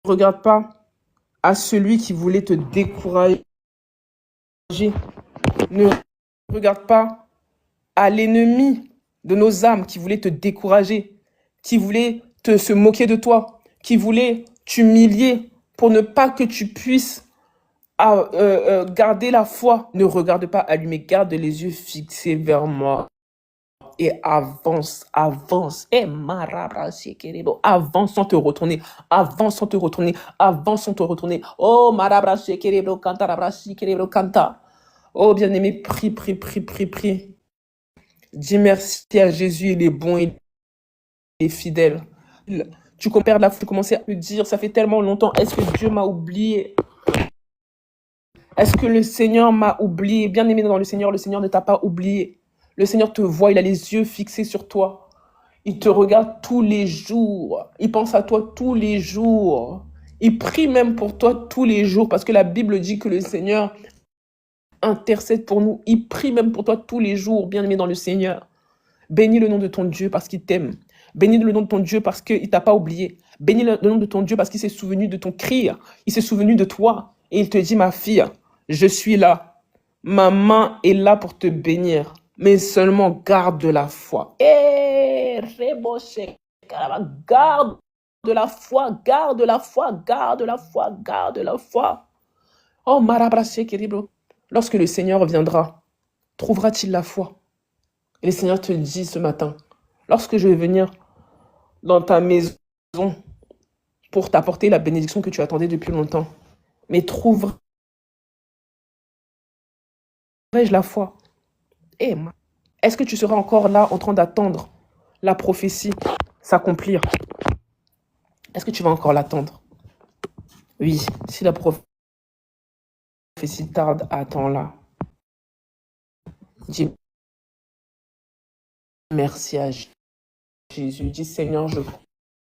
regarde pas à celui qui voulait te décourager. Ne regarde pas à l'ennemi de nos âmes qui voulait te décourager, qui voulait se moquer de toi, qui voulait t'humilier pour ne pas que tu puisses garder la foi. Ne regarde pas à lui, mais garde les yeux fixés vers moi. Et avance, avance. Avance sans te retourner. Avance sans te retourner. Avance sans te retourner. Oh, marabra shekerebo kanta, rabra shekerebo kanta. Oh, bien-aimé, prie, prie, prie, prie, prie. Dis merci à Jésus, il est bon, il est fidèle. Tu perds la foi, tu commences à te dire, ça fait tellement longtemps, est-ce que Dieu m'a oublié? Est-ce que le Seigneur m'a oublié? Bien-aimé dans le Seigneur ne t'a pas oublié. Le Seigneur te voit, il a les yeux fixés sur toi. Il te regarde tous les jours. Il pense à toi tous les jours. Il prie même pour toi tous les jours parce que la Bible dit que le Seigneur intercède pour nous. Il prie même pour toi tous les jours, bien-aimé dans le Seigneur. Bénis le nom de ton Dieu parce qu'il t'aime. Bénis le nom de ton Dieu parce qu'il ne t'a pas oublié. Bénis le nom de ton Dieu parce qu'il s'est souvenu de ton cri. Il s'est souvenu de toi. Et il te dit, ma fille, je suis là. Ma main est là pour te bénir. Mais seulement garde la foi. Garde de la foi, garde la foi, garde la foi, garde la foi. Oh, marabraché, kéribro. Lorsque le Seigneur viendra, trouvera-t-il la foi? Et le Seigneur te dit ce matin, lorsque je vais venir dans ta maison pour t'apporter la bénédiction que tu attendais depuis longtemps, mais trouverai-je la foi? Est-ce que tu seras encore là en train d'attendre la prophétie s'accomplir? Est-ce que tu vas encore l'attendre? Oui, si la prophétie tarde, attends-la. Dis merci à Jésus. Dis Seigneur, je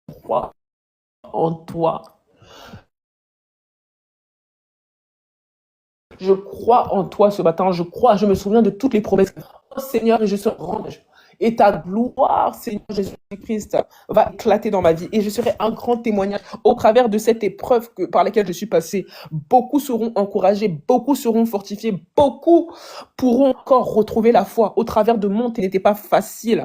crois en toi. Je crois en toi ce matin. Je me souviens de toutes les promesses. Oh Seigneur, et je serai rendre. Et ta gloire, Seigneur Jésus-Christ, va éclater dans ma vie. Et je serai un grand témoignage au travers de cette épreuve par laquelle je suis passée. Beaucoup seront encouragés, beaucoup seront fortifiés, beaucoup pourront encore retrouver la foi au travers de mon qui n'était pas facile.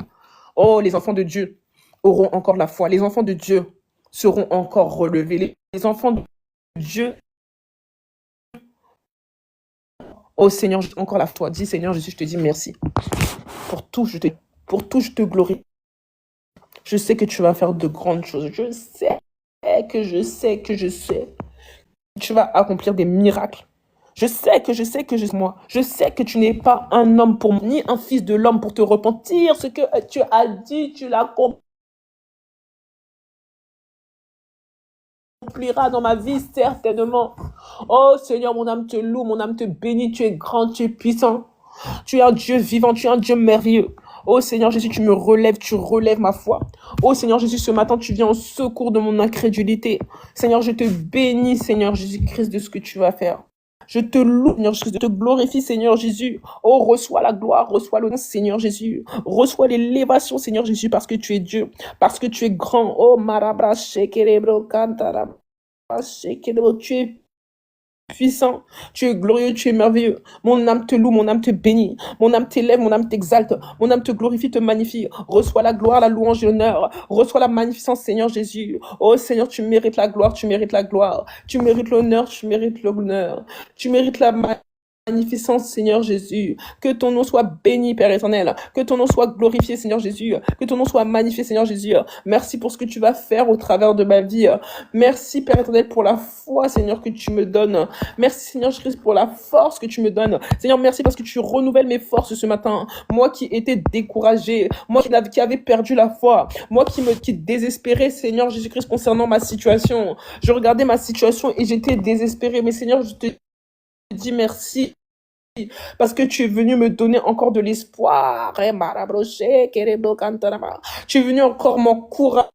Oh, les enfants de Dieu auront encore la foi. Les enfants de Dieu seront encore relevés. Les enfants de Dieu. Oh Seigneur, encore la foi. Dis Seigneur Jésus, je te dis merci. Pour tout, je te glorifie. Je sais que tu vas faire de grandes choses. Je sais que tu vas accomplir des miracles. Je sais que tu n'es pas un homme pour moi, ni un fils de l'homme pour te repentir. Ce que tu as dit, tu l'accompliras dans ma vie, certainement. Oh Seigneur, mon âme te loue, mon âme te bénit. Tu es grand, tu es puissant. Tu es un Dieu vivant, tu es un Dieu merveilleux. Oh Seigneur Jésus, tu me relèves, tu relèves ma foi. Oh Seigneur Jésus, ce matin, tu viens au secours de mon incrédulité. Seigneur, je te bénis, Seigneur Jésus-Christ, de ce que tu vas faire. Je te loue, Seigneur Jésus, je te glorifie, Seigneur Jésus. Oh, reçois la gloire, reçois l'honneur, Seigneur Jésus. Reçois l'élévation, Seigneur Jésus, parce que tu es Dieu, parce que tu es grand. Oh, marabra, shekerebro, kantara, shekerebro, tu es puissant, tu es glorieux, tu es merveilleux. Mon âme te loue, mon âme te bénit. Mon âme t'élève, mon âme t'exalte. Mon âme te glorifie, te magnifie. Reçois la gloire, la louange et l'honneur. Reçois la magnificence, Seigneur Jésus. Oh Seigneur, tu mérites la gloire, tu mérites la gloire. Tu mérites l'honneur, tu mérites l'honneur. Tu mérites la magnificence, Seigneur Jésus. Que ton nom soit béni, Père éternel. Que ton nom soit glorifié, Seigneur Jésus. Que ton nom soit magnifié, Seigneur Jésus. Merci pour ce que tu vas faire au travers de ma vie. Merci, Père éternel, pour la foi, Seigneur, que tu me donnes. Merci, Seigneur Jésus, pour la force que tu me donnes. Seigneur, merci parce que tu renouvelles mes forces ce matin. Moi qui étais découragé, moi qui avais perdu la foi, moi qui désespérais, Seigneur Jésus-Christ, concernant ma situation. Je regardais ma situation et j'étais désespéré. Mais Seigneur, je te dis merci. Parce que tu es venu me donner encore de l'espoir. Tu es venu encore m'encourager.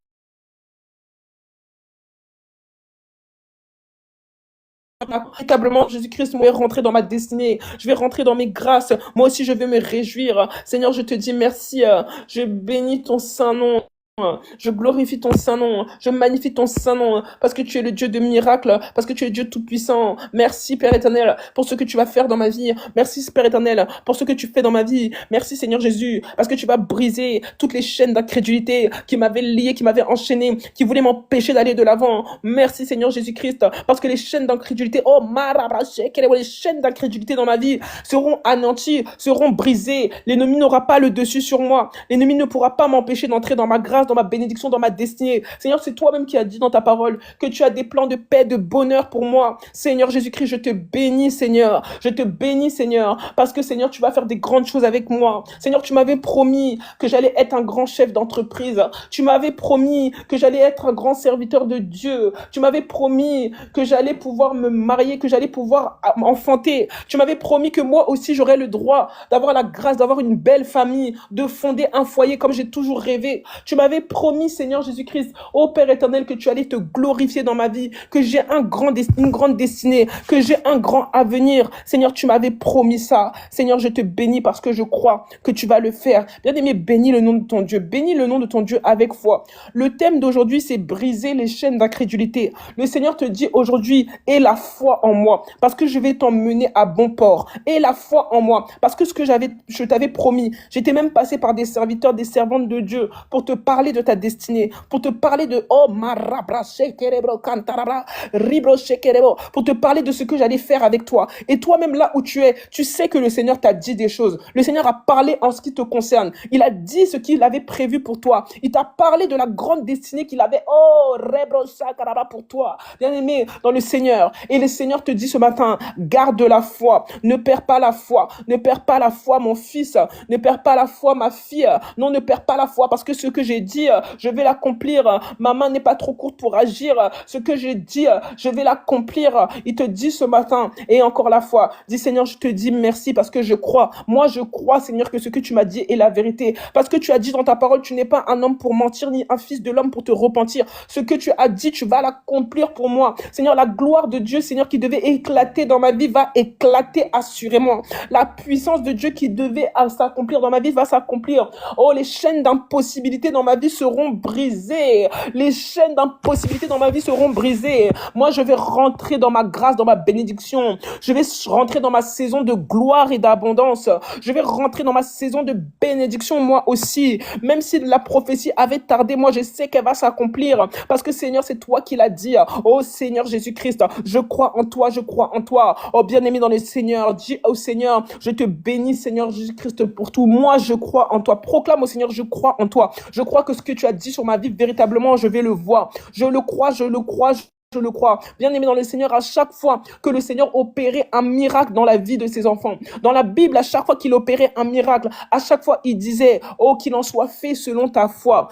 Véritablement, Jésus-Christ, je vais rentrer dans ma destinée. Je vais rentrer dans mes grâces. Moi aussi, je vais me réjouir. Seigneur, je te dis merci. Je bénis ton saint nom. Je glorifie ton saint nom, je magnifie ton saint nom, parce que tu es le Dieu de miracles, parce que tu es le Dieu tout-puissant. Merci Père éternel pour ce que tu vas faire dans ma vie. Merci Père éternel pour ce que tu fais dans ma vie. Merci Seigneur Jésus, parce que tu vas briser toutes les chaînes d'incrédulité qui m'avaient lié, qui m'avaient enchaîné, qui voulaient m'empêcher d'aller de l'avant. Merci Seigneur Jésus-Christ, parce que les chaînes d'incrédulité, oh marabraché, les chaînes d'incrédulité dans ma vie seront anéanties, seront brisées. L'ennemi n'aura pas le dessus sur moi. L'ennemi ne pourra pas m'empêcher d'entrer dans ma grâce, dans ma bénédiction, dans ma destinée. Seigneur, c'est toi-même qui as dit dans ta parole que tu as des plans de paix, de bonheur pour moi. Seigneur Jésus-Christ, je te bénis, Seigneur. Je te bénis, Seigneur, parce que Seigneur, tu vas faire des grandes choses avec moi. Seigneur, tu m'avais promis que j'allais être un grand chef d'entreprise. Tu m'avais promis que j'allais être un grand serviteur de Dieu. Tu m'avais promis que j'allais pouvoir me marier, que j'allais pouvoir enfanter. Tu m'avais promis que moi aussi, j'aurais le droit d'avoir la grâce, d'avoir une belle famille, de fonder un foyer comme j'ai toujours rêvé. Tu m'avais promis, Seigneur Jésus-Christ, ô Père éternel, que tu allais te glorifier dans ma vie, que j'ai une grande destinée, que j'ai un grand avenir. Seigneur, tu m'avais promis ça. Seigneur, je te bénis parce que je crois que tu vas le faire. Bien-aimé, bénis le nom de ton Dieu. Bénis le nom de ton Dieu avec foi. Le thème d'aujourd'hui, c'est briser les chaînes d'incrédulité. Le Seigneur te dit aujourd'hui, aie la foi en moi, parce que je vais t'emmener à bon port. Aie la foi en moi, parce que je t'avais promis. J'étais même passé par des serviteurs, des servantes de Dieu pour te parler de ta destinée, pour te parler de oh marabra shekerebo kantarabra ribro shekerebo, pour te parler de ce que j'allais faire avec toi. Et toi-même là où tu es, tu sais que le Seigneur t'a dit des choses. Le Seigneur a parlé en ce qui te concerne. Il a dit ce qu'il avait prévu pour toi. Il t'a parlé de la grande destinée qu'il avait oh rebro shakaraba pour toi. Bien-aimé dans le Seigneur. Et le Seigneur te dit ce matin, garde la foi, ne perds pas la foi, ne perds pas la foi mon fils, ne perds pas la foi ma fille. Non, ne perds pas la foi parce que ce que j'ai dit, je vais l'accomplir. Ma main n'est pas trop courte pour agir. Ce que j'ai dit, je vais l'accomplir. Il te dit ce matin, et encore la foi, dis Seigneur, je te dis merci parce que je crois. Moi, je crois, Seigneur, que ce que tu m'as dit est la vérité. Parce que tu as dit dans ta parole, tu n'es pas un homme pour mentir, ni un fils de l'homme pour te repentir. Ce que tu as dit, tu vas l'accomplir pour moi. Seigneur, la gloire de Dieu, Seigneur, qui devait éclater dans ma vie, va éclater assurément. La puissance de Dieu qui devait s'accomplir dans ma vie va s'accomplir. Oh, les chaînes d'impossibilité dans ma vie seront brisées. Les chaînes d'impossibilité dans ma vie seront brisées. Moi, je vais rentrer dans ma grâce, dans ma bénédiction. Je vais rentrer dans ma saison de gloire et d'abondance. Je vais rentrer dans ma saison de bénédiction, moi aussi. Même si la prophétie avait tardé, moi, je sais qu'elle va s'accomplir. Parce que, Seigneur, c'est toi qui l'as dit. Oh, Seigneur Jésus-Christ, je crois en toi, je crois en toi. Oh, bien-aimé dans le Seigneur, dis au Seigneur, je te bénis, Seigneur Jésus-Christ, pour tout. Moi, je crois en toi. Proclame au Seigneur, je crois en toi. Je crois que ce que tu as dit sur ma vie, véritablement, je vais le voir. Je le crois, je le crois, je le crois. Bien-aimé dans le Seigneur, à chaque fois que le Seigneur opérait un miracle dans la vie de ses enfants, dans la Bible, à chaque fois qu'il opérait un miracle, à chaque fois il disait, oh, qu'il en soit fait selon ta foi.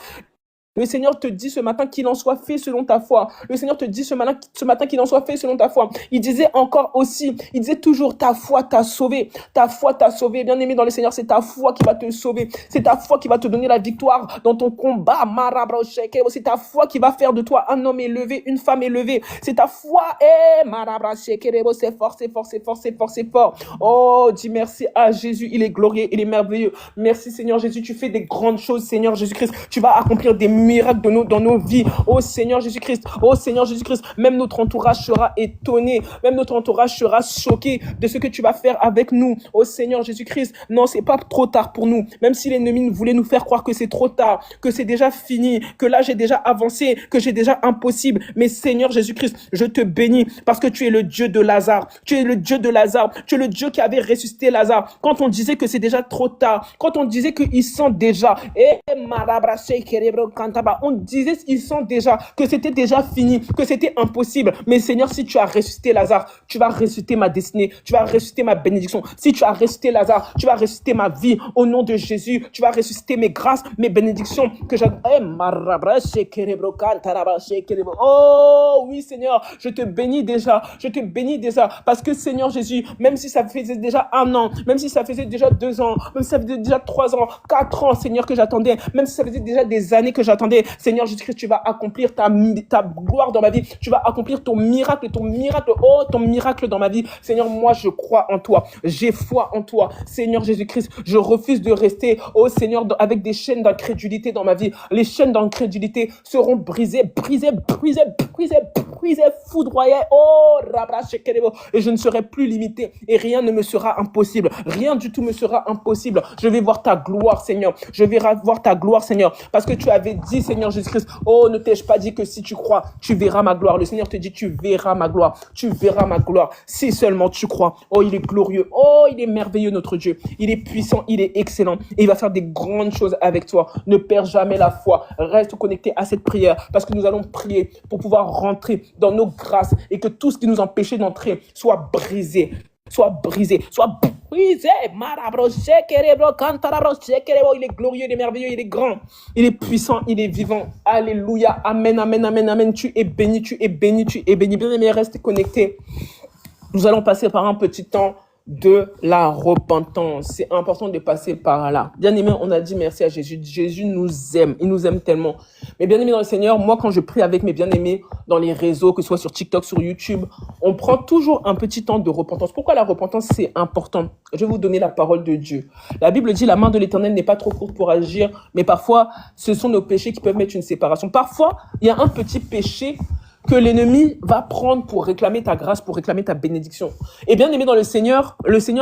Le Seigneur te dit ce matin qu'il en soit fait selon ta foi. Le Seigneur te dit ce matin qu'il en soit fait selon ta foi. Il disait encore aussi, il disait toujours ta foi t'a sauvé. Ta foi t'a sauvé. Bien aimé dans le Seigneur, c'est ta foi qui va te sauver. C'est ta foi qui va te donner la victoire dans ton combat. C'est ta foi qui va faire de toi un homme élevé, une femme élevée. C'est ta foi. C'est fort, c'est fort, c'est fort, c'est fort, c'est fort. Oh, dis merci à Jésus. Il est glorieux, il est merveilleux. Merci Seigneur Jésus. Tu fais des grandes choses, Seigneur Jésus-Christ. Tu vas accomplir des miracles dans nos vies. Oh Seigneur Jésus-Christ, oh Seigneur Jésus-Christ, même notre entourage sera étonné, même notre entourage sera choqué de ce que tu vas faire avec nous. Oh Seigneur Jésus-Christ, non, c'est pas trop tard pour nous, même si l'ennemi voulait nous faire croire que c'est trop tard, que c'est déjà fini, que là j'ai déjà avancé, que j'ai déjà impossible. Mais Seigneur Jésus-Christ, je te bénis parce que tu es le Dieu de Lazare, tu es le Dieu de Lazare, tu es le Dieu qui avait ressuscité Lazare. Quand on disait que c'est déjà trop tard, quand on disait qu'il sent déjà, on disait ils sont déjà, que c'était déjà fini, que c'était impossible. Mais Seigneur, si tu as ressuscité Lazare, tu vas ressusciter ma destinée, tu vas ressusciter ma bénédiction. Si tu as ressuscité Lazare, tu vas ressusciter ma vie. Au nom de Jésus, tu vas ressusciter mes grâces, mes bénédictions que j'ai. Oh oui Seigneur, je te bénis déjà, parce que Seigneur Jésus, même si ça faisait déjà 1 an, même si ça faisait déjà 2 ans, même si ça faisait déjà 3 ans, 4 ans Seigneur que j'attendais, même si ça faisait déjà des années que j'attendais, m'attendais. Seigneur Jésus-Christ, tu vas accomplir ta gloire dans ma vie. Tu vas accomplir ton miracle, oh, ton miracle dans ma vie. Seigneur, moi, je crois en toi. J'ai foi en toi. Seigneur Jésus-Christ, je refuse de rester, oh Seigneur, avec des chaînes d'incrédulité dans ma vie. Les chaînes d'incrédulité seront brisées, foudroyées. Oh, et je ne serai plus limité et rien ne me sera impossible. Rien du tout me sera impossible. Je vais voir ta gloire, Seigneur. Je vais voir ta gloire, Seigneur. Parce que tu avais dit, Seigneur Jésus-Christ, oh, ne t'ai-je pas dit que si tu crois, tu verras ma gloire. Le Seigneur te dit, tu verras ma gloire. Tu verras ma gloire. Si seulement tu crois. Oh, il est glorieux. Oh, il est merveilleux, notre Dieu. Il est puissant. Il est excellent. Et il va faire des grandes choses avec toi. Ne perds jamais la foi. Reste connecté à cette prière parce que nous allons prier pour pouvoir rentrer dans nos grâces et que tout ce qui nous empêchait d'entrer soit brisé. Il est glorieux, il est merveilleux, il est grand, il est puissant, il est vivant. Alléluia, amen, amen, amen, amen. Tu es béni. Bien aimé, reste connecté. Nous allons passer par un petit temps de la repentance. C'est important de passer par là. Bien aimé, on a dit merci à Jésus. Jésus nous aime. Il nous aime tellement. Mais bien aimé dans le Seigneur, moi, quand je prie avec mes bien-aimés dans les réseaux, que ce soit sur TikTok, sur YouTube, on prend toujours un petit temps de repentance. Pourquoi la repentance, c'est important? Je vais vous donner la parole de Dieu. La Bible dit, la main de l'Éternel n'est pas trop courte pour agir, mais parfois, ce sont nos péchés qui peuvent mettre une séparation. Parfois, il y a un petit péché que l'ennemi va prendre pour réclamer ta grâce, pour réclamer ta bénédiction. Et bien aimé dans le Seigneur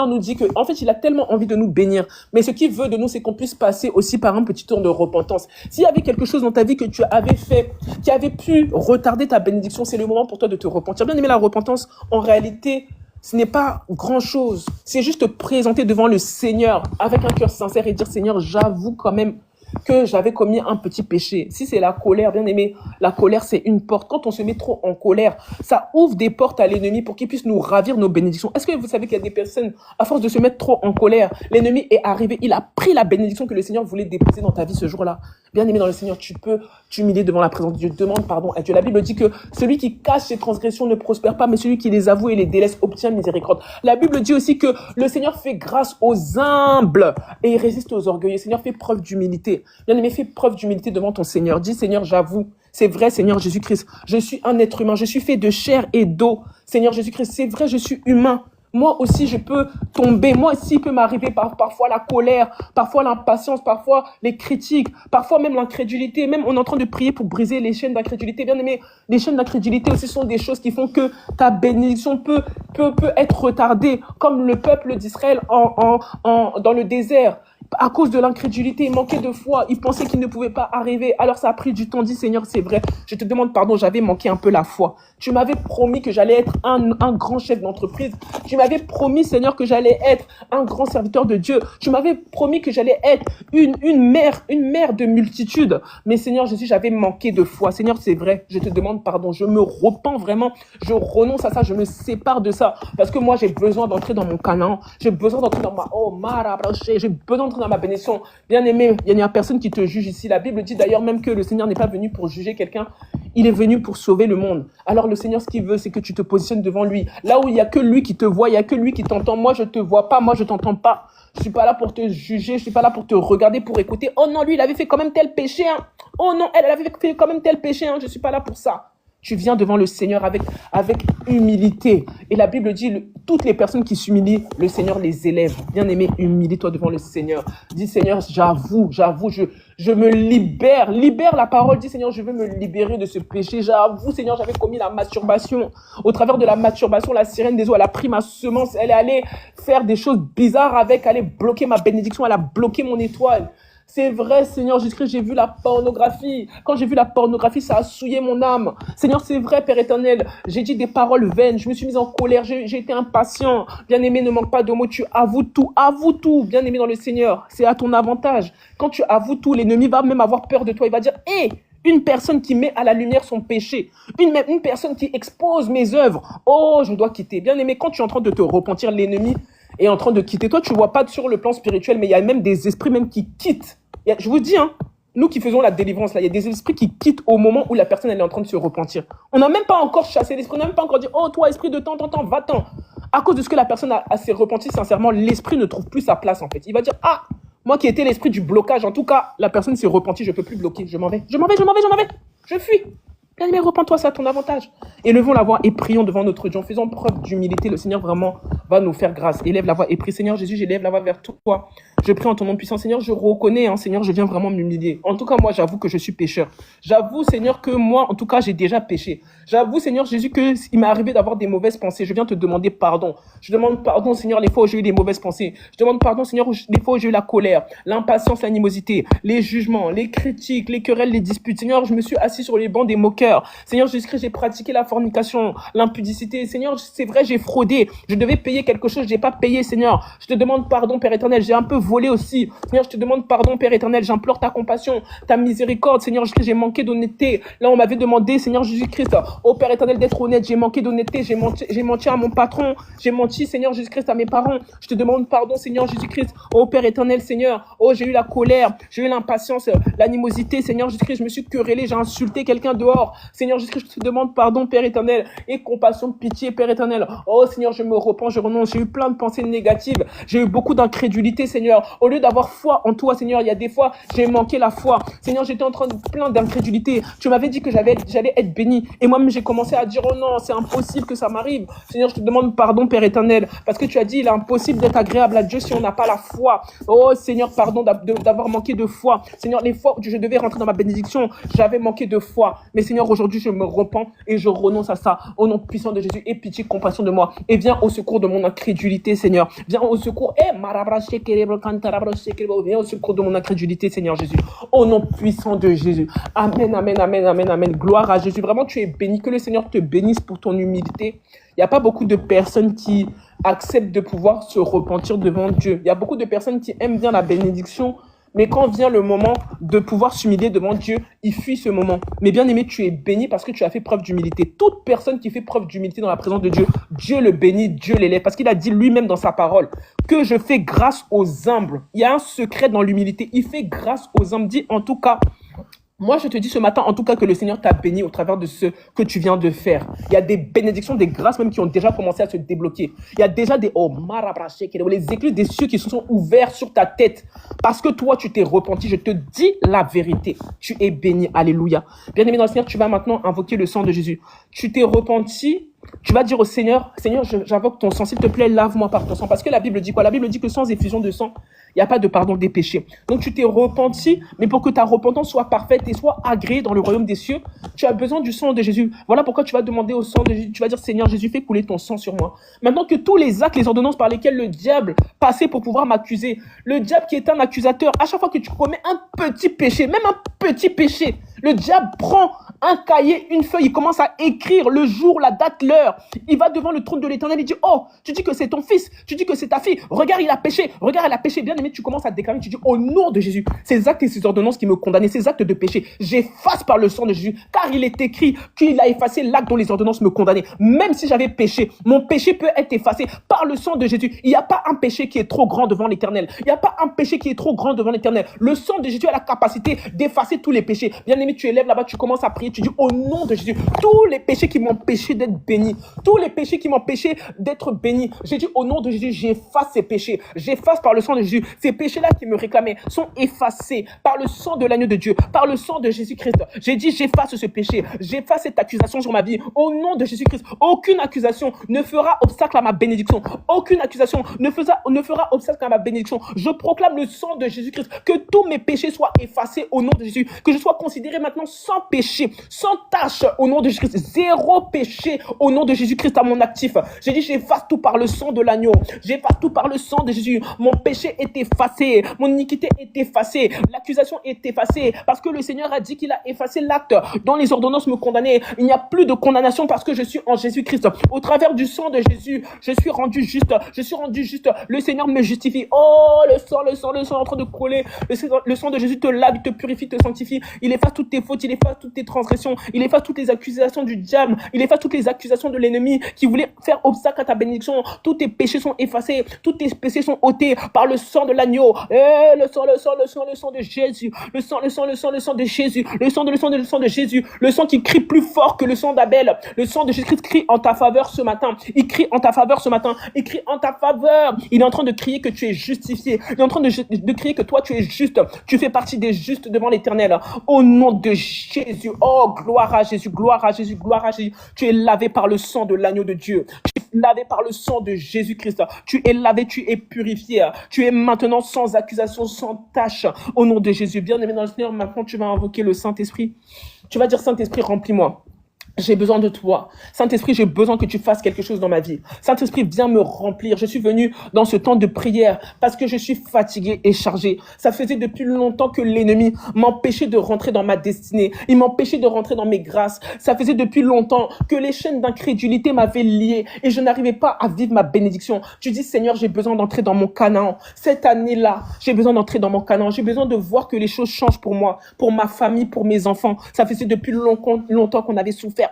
nous dit que, en fait, il a tellement envie de nous bénir. Mais ce qu'il veut de nous, c'est qu'on puisse passer aussi par un petit tour de repentance. S'il y avait quelque chose dans ta vie que tu avais fait, qui avait pu retarder ta bénédiction, c'est le moment pour toi de te repentir. Bien aimé, la repentance, en réalité, ce n'est pas grand-chose. C'est juste te présenter devant le Seigneur avec un cœur sincère et dire, Seigneur, j'avoue quand même que j'avais commis un petit péché. Si c'est la colère, bien aimé, la colère, c'est une porte. Quand on se met trop en colère, ça ouvre des portes à l'ennemi pour qu'il puisse nous ravir nos bénédictions. Est-ce que vous savez qu'il y a des personnes, à force de se mettre trop en colère, l'ennemi est arrivé, il a pris la bénédiction que le Seigneur voulait déposer dans ta vie ce jour-là. Bien aimé dans le Seigneur, tu peux t'humilier devant la présence de Dieu. Demande pardon à Dieu. La Bible dit que celui qui cache ses transgressions ne prospère pas, mais celui qui les avoue et les délaisse obtient miséricorde. La Bible dit aussi que le Seigneur fait grâce aux humbles et il résiste aux orgueilleux. Le Seigneur fait preuve d'humilité. Bien aimé, fais preuve d'humilité devant ton Seigneur. Dis, Seigneur, j'avoue. C'est vrai, Seigneur Jésus-Christ. Je suis un être humain. Je suis fait de chair et d'eau. Seigneur Jésus-Christ, c'est vrai, je suis humain. Moi aussi, je peux tomber. Moi aussi, il peut m'arriver parfois la colère, parfois l'impatience, parfois les critiques, parfois même l'incrédulité. Même on est en train de prier pour briser les chaînes d'incrédulité. Bien aimé, les chaînes d'incrédulité aussi sont des choses qui font que ta bénédiction peut être retardée, comme le peuple d'Israël dans le désert. À cause de l'incrédulité, il manquait de foi. Il pensait qu'il ne pouvait pas arriver. Alors ça a pris du temps. Dis, Seigneur, c'est vrai. Je te demande pardon, j'avais manqué un peu la foi. Tu m'avais promis que j'allais être un grand chef d'entreprise. Tu m'avais promis, Seigneur, que j'allais être un grand serviteur de Dieu. Tu m'avais promis que j'allais être une mère de multitudes. Mais Seigneur Jésus, j'avais manqué de foi. Seigneur, c'est vrai. Je te demande pardon. Je me repens vraiment. Je renonce à ça. Je me sépare de ça. Parce que moi, j'ai besoin d'entrer dans mon Canaan. J'ai besoin d'entrer dans j'ai besoin d'entrer dans ma bénédiction. Bien aimé, il n'y a personne qui te juge ici. La Bible dit d'ailleurs même que le Seigneur n'est pas venu pour juger quelqu'un. Il est venu pour sauver le monde. Alors le Seigneur, ce qu'il veut, c'est que tu te positionnes devant lui. Là où il n'y a que lui qui te voit, il n'y a que lui qui t'entend. Moi, je te vois pas, moi, je t'entends pas. Je suis pas là pour te juger, je suis pas là pour te regarder, pour écouter. Oh non, lui, il avait fait quand même tel péché, hein. Oh non, elle avait fait quand même tel péché, hein. Je suis pas là pour ça. Tu viens devant le Seigneur avec humilité. Et la Bible dit, toutes les personnes qui s'humilient, le Seigneur les élève. Bien aimé, humilie-toi devant le Seigneur. Dis, Seigneur, j'avoue, je me libère. Libère la parole. Dis, Seigneur, je veux me libérer de ce péché. J'avoue, Seigneur, j'avais commis la masturbation. Au travers de la masturbation, la sirène des eaux, elle a pris ma semence. Elle est allée faire des choses bizarres avec, elle allait bloquer ma bénédiction, elle a bloqué mon étoile. C'est vrai, Seigneur Jésus-Christ, j'ai vu la pornographie. Quand j'ai vu la pornographie, ça a souillé mon âme. Seigneur, c'est vrai, Père éternel. J'ai dit des paroles vaines. Je me suis mise en colère. J'ai été impatient. Bien-aimé, ne manque pas de mots. Tu avoues tout. Avoue tout. Bien-aimé dans le Seigneur. C'est à ton avantage. Quand tu avoues tout, l'ennemi va même avoir peur de toi. Il va dire, hé, une personne qui met à la lumière son péché. Une personne qui expose mes œuvres. Oh, je dois quitter. Bien-aimé, quand tu es en train de te repentir, l'ennemi est en train de quitter. Toi, tu vois pas sur le plan spirituel, mais il y a même des esprits même qui quittent. Je vous dis, hein, nous qui faisons la délivrance, là, il y a des esprits qui quittent au moment où la personne elle est en train de se repentir. On n'a même pas encore chassé l'esprit, on n'a même pas encore dit, oh toi, esprit de temps, va-t'en. À cause de ce que la personne s'est repentie sincèrement, l'esprit ne trouve plus sa place en fait. Il va dire, ah, Moi qui étais l'esprit du blocage, en tout cas, la personne s'est repentie, je ne peux plus bloquer. Je m'en vais, je m'en vais, je m'en vais, je m'en vais. Je fuis. Bien-aimé, repens-toi, c'est à ton avantage. Élevons la voix et prions devant notre Dieu. Faisons preuve d'humilité. Le Seigneur vraiment va nous faire grâce. Élève la voix et prie. Seigneur Jésus, j'élève la voix vers toi. Je prie en ton nom puissant. Seigneur, je reconnais, Seigneur, je viens vraiment m'humilier. En tout cas, moi, j'avoue que je suis pécheur. J'avoue, Seigneur, que moi, en tout cas, j'ai déjà péché. J'avoue, Seigneur Jésus, qu'il m'est arrivé d'avoir des mauvaises pensées. Je viens te demander pardon. Je demande pardon, Seigneur, les fois où j'ai eu des mauvaises pensées. Je demande pardon, Seigneur, les fois où j'ai eu la colère, l'impatience, l'animosité, les jugements, les critiques, les querelles, les disputes. Seigneur, je me suis assis sur les bancs des moqueurs. Seigneur Jésus-Christ, j'ai pratiqué la fornication, l'impudicité. Seigneur, c'est vrai, j'ai fraudé. Je devais payer quelque chose, je n'ai pas payé, Seigneur. Je te demande pardon, Père éternel. J'ai un peu volé aussi. Seigneur, je te demande pardon, Père éternel. J'implore ta compassion, ta miséricorde. Seigneur Jésus-Christ, j'ai manqué d'honnêteté. Là, on m'avait demandé, Seigneur Jésus-Christ, ô Père éternel, d'être honnête. J'ai manqué d'honnêteté. J'ai menti à mon patron. J'ai menti, Seigneur Jésus-Christ, à mes parents. Je te demande pardon, Seigneur Jésus-Christ. Ô Père éternel, Seigneur. Oh, j'ai eu la colère. J'ai eu l'impatience, l'animosité. Seigneur Jésus-Christ, je me suis querellé. J'ai insulté quelqu'un dehors. Seigneur Jésus-Christ, je te demande pardon, Père éternel. Et compassion, pitié, Père éternel. Oh, Seigneur, je me repens, je renonce. J'ai eu plein de pensées négatives. J'ai eu beaucoup d'incrédulité, Seigneur. Au lieu d'avoir foi en toi, Seigneur, il y a des fois, j'ai manqué la foi. Seigneur, j'étais en train de plein d'incrédulité. Tu m'avais dit que j'allais être béni. Et moi-même, j'ai commencé à dire, oh non, c'est impossible que ça m'arrive. Seigneur, je te demande pardon, Père éternel. Parce que tu as dit, il est impossible d'être agréable à Dieu si on n'a pas la foi. Oh, Seigneur, pardon d'avoir manqué de foi. Seigneur, les fois où je devais rentrer dans ma bénédiction, j'avais manqué de foi. Mais Seigneur, aujourd'hui, je me repens et je renonce à ça. Au nom puissant de Jésus, aie pitié, compassion de moi. Et viens au secours de mon incrédulité, Seigneur. Viens au secours. Viens au secours de mon incrédulité, Seigneur Jésus. Au nom puissant de Jésus. Amen, amen, amen, amen, amen. Gloire à Jésus. Vraiment, tu es béni. Que le Seigneur te bénisse pour ton humilité. Il n'y a pas beaucoup de personnes qui acceptent de pouvoir se repentir devant Dieu. Il y a beaucoup de personnes qui aiment bien la bénédiction, mais quand vient le moment de pouvoir s'humilier devant Dieu, ils fuient ce moment. Mais bien aimé, tu es béni parce que tu as fait preuve d'humilité. Toute personne qui fait preuve d'humilité dans la présence de Dieu, Dieu le bénit, Dieu l'élève. Parce qu'il a dit lui-même dans sa parole que je fais grâce aux humbles. Il y a un secret dans l'humilité. Il fait grâce aux humbles. Dit en tout cas, moi, je te dis ce matin, en tout cas, que le Seigneur t'a béni au travers de ce que tu viens de faire. Il y a des bénédictions, des grâces même qui ont déjà commencé à se débloquer. Il y a déjà des les écluses des cieux qui se sont ouverts sur ta tête. Parce que toi, tu t'es repenti. Je te dis la vérité. Tu es béni. Alléluia. Bien-aimé dans le Seigneur, tu vas maintenant invoquer le sang de Jésus. Tu t'es repenti. Tu vas dire au Seigneur, Seigneur, j'invoque ton sang, s'il te plaît, lave-moi par ton sang. Parce que la Bible dit quoi? La Bible dit que sans effusion de sang, il n'y a pas de pardon des péchés. Donc tu t'es repenti, mais pour que ta repentance soit parfaite et soit agréée dans le royaume des cieux, tu as besoin du sang de Jésus. Voilà pourquoi tu vas demander au sang de Jésus. Tu vas dire, Seigneur Jésus, fais couler ton sang sur moi. Maintenant que tous les actes, les ordonnances par lesquelles le diable passait pour pouvoir m'accuser, le diable qui est un accusateur, à chaque fois que tu commets un petit péché, même un petit péché, le diable prend un cahier, une feuille, il commence à écrire le jour, la date, l'heure. Il va devant le trône de l'Éternel, il dit, oh, tu dis que c'est ton fils, tu dis que c'est ta fille, regarde, il a péché, regarde, elle a péché. Bien aimé, tu commences à déclarer, tu dis, au nom de Jésus, ces actes et ces ordonnances qui me condamnaient, ces actes de péché, j'efface par le sang de Jésus, car il est écrit qu'il a effacé l'acte dont les ordonnances me condamnaient. Même si j'avais péché, mon péché peut être effacé par le sang de Jésus. Il n'y a pas un péché qui est trop grand devant l'Éternel. Il n'y a pas un péché qui est trop grand devant l'Éternel. Le sang de Jésus a la capacité d'effacer tous les péchés. Bien aimé, tu élèves là-bas, tu commences à prier, tu dis, au nom de Jésus, tous les péchés qui m'empêchaient d'être béni, tous les péchés qui m'empêchaient d'être béni, j'ai dit au nom de Jésus, j'efface ces péchés, j'efface par le sang de Jésus, ces péchés-là qui me réclamaient sont effacés par le sang de l'agneau de Dieu, par le sang de Jésus-Christ. J'ai dit, j'efface ce péché, j'efface cette accusation sur ma vie, au nom de Jésus-Christ. Aucune accusation ne fera obstacle à ma bénédiction, aucune accusation ne fera obstacle à ma bénédiction. Je proclame le sang de Jésus-Christ, que tous mes péchés soient effacés au nom de Jésus, que je sois considéré maintenant sans péché, sans tâche au nom de Jésus-Christ, zéro péché au nom de Jésus-Christ à mon actif. J'ai dit, j'efface tout par le sang de l'agneau, j'efface tout par le sang de Jésus. Mon péché est effacé, mon iniquité est effacée, l'accusation est effacée, parce que le Seigneur a dit qu'il a effacé l'acte dont les ordonnances me condamnaient. Il n'y a plus de condamnation parce que je suis en Jésus-Christ. Au travers du sang de Jésus, je suis rendu juste, le Seigneur me justifie. Oh, le sang est en train de couler, le sang de Jésus te lave, il te purifie, te sanctifie, il efface toutes tes fautes, il efface toutes tes transgressions. transgressions, il efface toutes les accusations du diable, il efface toutes les accusations de l'ennemi qui voulait faire obstacle à ta bénédiction. Tous tes péchés sont effacés, tous tes péchés sont ôtés par le sang de l'agneau. Le sang, le sang, le sang, le sang de Jésus, le sang, le sang, le sang, le sang de Jésus, le sang, le sang, le sang de Jésus, le sang qui crie plus fort que le sang d'Abel, le sang de Jésus-Christ crie en ta faveur ce matin. Il crie en ta faveur ce matin. Il crie en ta faveur. Il est en train de crier que tu es justifié. Il est en train de crier que toi tu es juste. Tu fais partie des justes devant l'Éternel. Au nom de Jésus. Oh, gloire à Jésus, gloire à Jésus, gloire à Jésus. Tu es lavé par le sang de l'agneau de Dieu. Tu es lavé par le sang de Jésus-Christ. Tu es lavé, tu es purifié. Tu es maintenant sans accusation, sans tâche. Au nom de Jésus. Bien-aimé dans le Seigneur, maintenant tu vas invoquer le Saint-Esprit. Tu vas dire, Saint-Esprit, remplis-moi. J'ai besoin de toi. Saint-Esprit, j'ai besoin que tu fasses quelque chose dans ma vie. Saint-Esprit, viens me remplir. Je suis venu dans ce temps de prière parce que je suis fatigué et chargé. Ça faisait depuis longtemps que l'ennemi m'empêchait de rentrer dans ma destinée. Il m'empêchait de rentrer dans mes grâces. Ça faisait depuis longtemps que les chaînes d'incrédulité m'avaient lié et je n'arrivais pas à vivre ma bénédiction. Tu dis, Seigneur, j'ai besoin d'entrer dans mon Canaan. Cette année-là, j'ai besoin d'entrer dans mon Canaan. J'ai besoin de voir que les choses changent pour moi, pour ma famille, pour mes enfants. Ça faisait depuis longtemps qu'on avait souffert.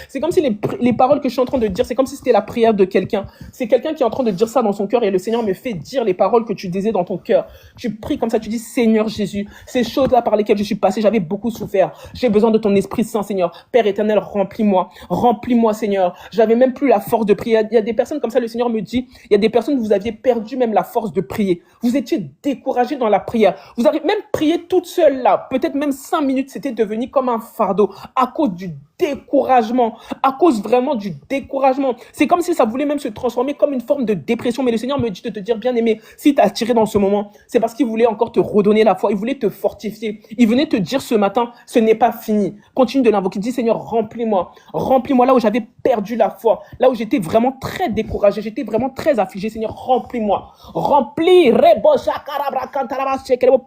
C'est comme si les paroles que je suis en train de dire, c'est comme si c'était la prière de quelqu'un. C'est quelqu'un qui est en train de dire ça dans son cœur et le Seigneur me fait dire les paroles que tu disais dans ton cœur. Tu pries comme ça, tu dis, Seigneur Jésus, ces choses-là par lesquelles je suis passé, j'avais beaucoup souffert. J'ai besoin de ton Esprit Saint, Seigneur. Père éternel, remplis-moi. Remplis-moi, Seigneur. J'avais même plus la force de prier. Il y a des personnes comme ça, le Seigneur me dit, il y a des personnes, vous aviez perdu même la force de prier. Vous étiez découragés dans la prière. Vous avez même prié toute seule là. Peut-être même 5 minutes, c'était devenu comme un fardeau à cause du découragement, à cause vraiment du découragement. C'est comme si ça voulait même se transformer comme une forme de dépression. Mais le Seigneur me dit de te dire, bien aimé, si tu as tiré dans ce moment, c'est parce qu'il voulait encore te redonner la foi. Il voulait te fortifier. Il venait te dire ce matin, ce n'est pas fini. Continue de l'invoquer. Dis, Seigneur, remplis-moi. Remplis-moi là où j'avais perdu la foi. Là où j'étais vraiment très découragé. J'étais vraiment très affligé. Seigneur, remplis-moi. Remplis.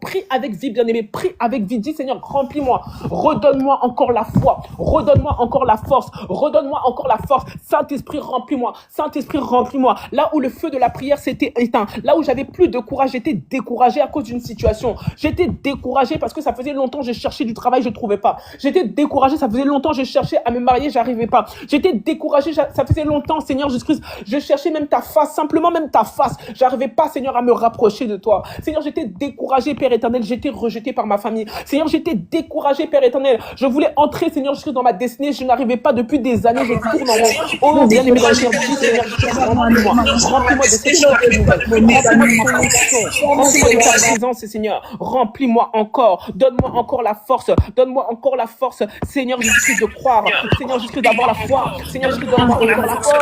Prie avec vie, bien aimé. Prie avec vie. Dis, Seigneur, remplis-moi. Redonne-moi encore la foi. Redonne-moi encore la force. Redonne-moi encore la force. Saint-Esprit, remplis-moi. Saint-Esprit, remplis-moi. Là où le feu de la prière s'était éteint, là où j'avais plus de courage, j'étais découragé à cause d'une situation. J'étais découragé parce que ça faisait longtemps que je cherchais du travail, je ne trouvais pas. J'étais découragé, ça faisait longtemps que je cherchais à me marier, j'arrivais pas. J'étais découragé, ça faisait longtemps, Seigneur Jésus-Christ, je cherchais même ta face, simplement même ta face. J'arrivais pas, Seigneur, à me rapprocher de toi. Seigneur, j'étais découragé, Père éternel, j'étais rejeté par ma famille. Seigneur, j'étais découragé, Père éternel. Je voulais entrer, Seigneur Jésus, dans ma destinée, je n'arrivais pas depuis des années, je tourne en rond. Oh, bien aimé dans le Seigneur, Seigneur, remplis-moi. Remplis-moi de cette nouvelle. Remplis-moi de ton onction. Remplis-moi de ta présence, Seigneur. Remplis-moi encore. Donne-moi encore la force. Donne-moi encore la force, Seigneur Jésus-Christ, de croire. Seigneur Jésus-Christ, d'avoir la foi. Seigneur Jésus-Christ, d'avoir la force.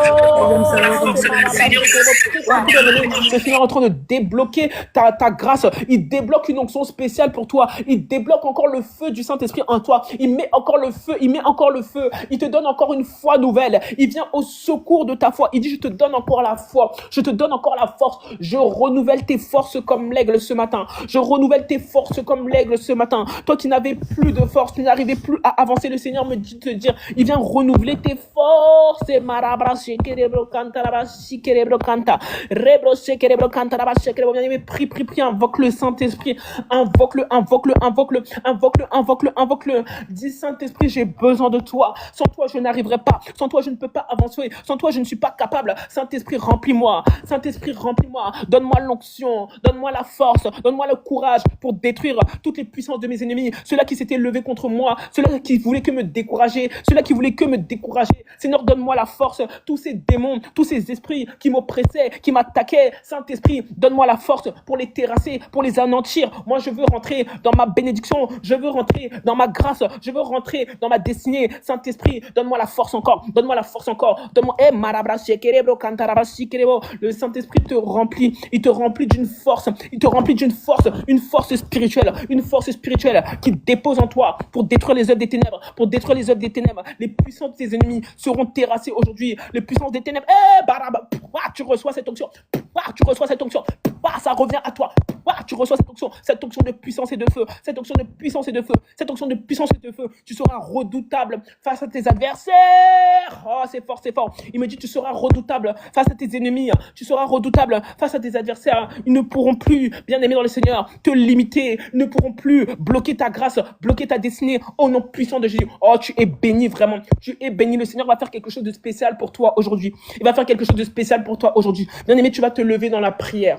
Le Seigneur est en train de débloquer ta grâce. Il débloque une onction spéciale pour toi. Il débloque encore le feu du Saint-Esprit en toi. Il met encore le feu. Il met encore le feu. Il te donne encore une foi nouvelle. Il vient au secours de ta foi. Il dit, je te donne encore la foi. Je te donne encore la force. Je renouvelle tes forces comme l'aigle ce matin. Je renouvelle tes forces comme l'aigle ce matin. Toi qui n'avais plus de force, tu n'arrivais plus à avancer. Le Seigneur me dit de te dire, il vient renouveler tes forces. Bien-aimé, prie, invoque le Saint-Esprit. Invoque-le. Dis, Saint-Esprit, j'ai besoin de toi. Sans toi, je n'arriverai pas. Sans toi, je ne peux pas avancer. Sans toi, je ne suis pas capable. Saint-Esprit, remplis-moi. Saint-Esprit, remplis-moi. Donne-moi l'onction. Donne-moi la force. Donne-moi le courage pour détruire toutes les puissances de mes ennemis. Ceux-là qui s'étaient levés contre moi. Ceux-là qui voulaient que me décourager. Ceux-là qui voulaient que me décourager. Seigneur, donne-moi la force. Tous ces démons, tous ces esprits qui m'oppressaient, qui m'attaquaient. Saint-Esprit, donne-moi la force pour les terrasser, pour les anéantir. Moi, je veux rentrer dans ma bénédiction. Je veux rentrer dans ma grâce. Je veux rentrer dans ma destinée. Saint-Esprit, donne-moi la force encore. Donne-moi la force encore. Donne-moi. Le Saint-Esprit te remplit. Il te remplit d'une force. Il te remplit d'une force. Une force spirituelle. Une force spirituelle qui dépose en toi pour détruire les œuvres des ténèbres. Pour détruire les œuvres des ténèbres. Les puissances de tes ennemis seront terrassés aujourd'hui. Les puissances des ténèbres. Tu reçois cette onction. Tu reçois cette onction. Ça revient à toi. Tu reçois cette onction de puissance et de feu, cette onction de puissance et de feu, cette onction de puissance et de feu. Tu seras redoutable face à tes adversaires. Oh, c'est fort, c'est fort. Il me dit, tu seras redoutable face à tes ennemis. Tu seras redoutable face à tes adversaires. Ils ne pourront plus, bien aimé dans le Seigneur, te limiter. Ils ne pourront plus bloquer ta grâce, bloquer ta destinée. Au nom puissant de Jésus. Oh, tu es béni vraiment. Tu es béni. Le Seigneur va faire quelque chose de spécial pour toi aujourd'hui. Il va faire quelque chose de spécial pour toi aujourd'hui. Bien aimé, tu vas te lever dans la prière.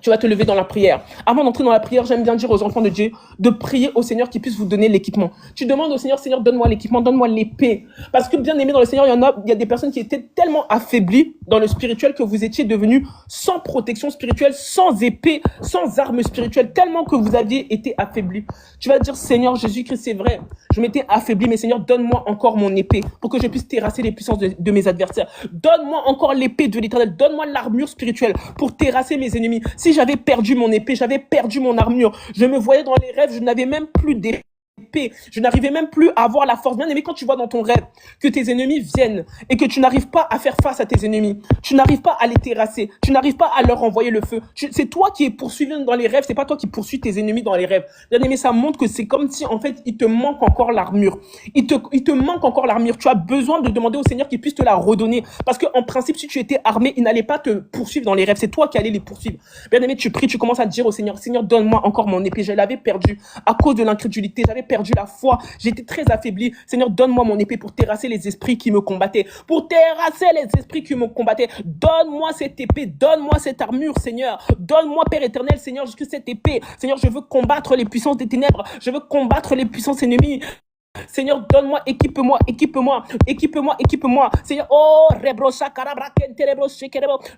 Tu vas te lever dans la prière. Avant d'entrer dans la prière, j'aime bien dire aux enfants de Dieu de prier au Seigneur qui puisse vous donner l'équipement. Tu demandes au Seigneur, Seigneur, donne-moi l'équipement, donne-moi l'épée. Parce que bien aimé dans le Seigneur, il y a des personnes qui étaient tellement affaiblies dans le spirituel que vous étiez devenus sans protection spirituelle, sans épée, sans arme spirituelle, tellement que vous aviez été affaiblis. Tu vas dire, Seigneur Jésus-Christ, c'est vrai, je m'étais affaibli, mais Seigneur, donne-moi encore mon épée pour que je puisse terrasser les puissances de mes adversaires. Donne-moi encore l'épée de l'Éternel, donne-moi l'armure spirituelle pour terrasser mes ennemis. Si j'avais perdu mon épée, j'avais perdu mon armure, je me voyais dans les rêves, je n'avais même plus d'épée. Je n'arrivais même plus à avoir la force. Bien aimé, quand tu vois dans ton rêve que tes ennemis viennent et que tu n'arrives pas à faire face à tes ennemis, tu n'arrives pas à les terrasser, tu n'arrives pas à leur envoyer le feu. C'est toi qui es poursuivi dans les rêves, c'est pas toi qui poursuis tes ennemis dans les rêves. Bien aimé, ça montre que c'est comme si en fait il te manque encore l'armure. Il te manque encore l'armure. Tu as besoin de demander au Seigneur qu'il puisse te la redonner. Parce que en principe, si tu étais armé, il n'allait pas te poursuivre dans les rêves. C'est toi qui allais les poursuivre. Bien aimé, tu pries, tu commences à dire au Seigneur, Seigneur, donne-moi encore mon épée. Je l'avais perdue à cause de l'incrédulité. J'avais perdu la foi. J'étais très affaibli. Seigneur, donne-moi mon épée pour terrasser les esprits qui me combattaient. Pour terrasser les esprits qui me combattaient. Donne-moi cette épée. Donne-moi cette armure, Seigneur. Donne-moi, Père éternel, Seigneur, jusque cette épée. Seigneur, je veux combattre les puissances des ténèbres. Je veux combattre les puissances ennemies. Seigneur, donne-moi, équipe-moi, équipe-moi, équipe-moi, équipe-moi. Seigneur, oh,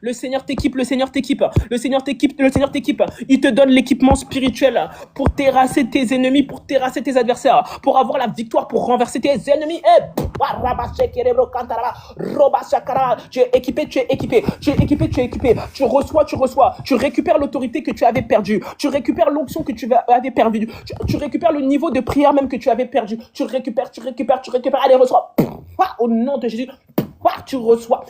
le Seigneur t'équipe, le Seigneur t'équipe, le Seigneur t'équipe, le Seigneur t'équipe. Il te donne l'équipement spirituel pour terrasser tes ennemis, pour terrasser tes adversaires, pour avoir la victoire, pour renverser tes ennemis. Tu es équipé, tu es équipé, tu es équipé, tu es équipé. Tu reçois, tu récupères l'autorité que tu avais perdue, tu récupères l'onction que tu avais perdue, tu récupères le niveau de prière même que tu avais perdu. Tu récupères. Allez, reçois. Au nom de Jésus. Tu reçois.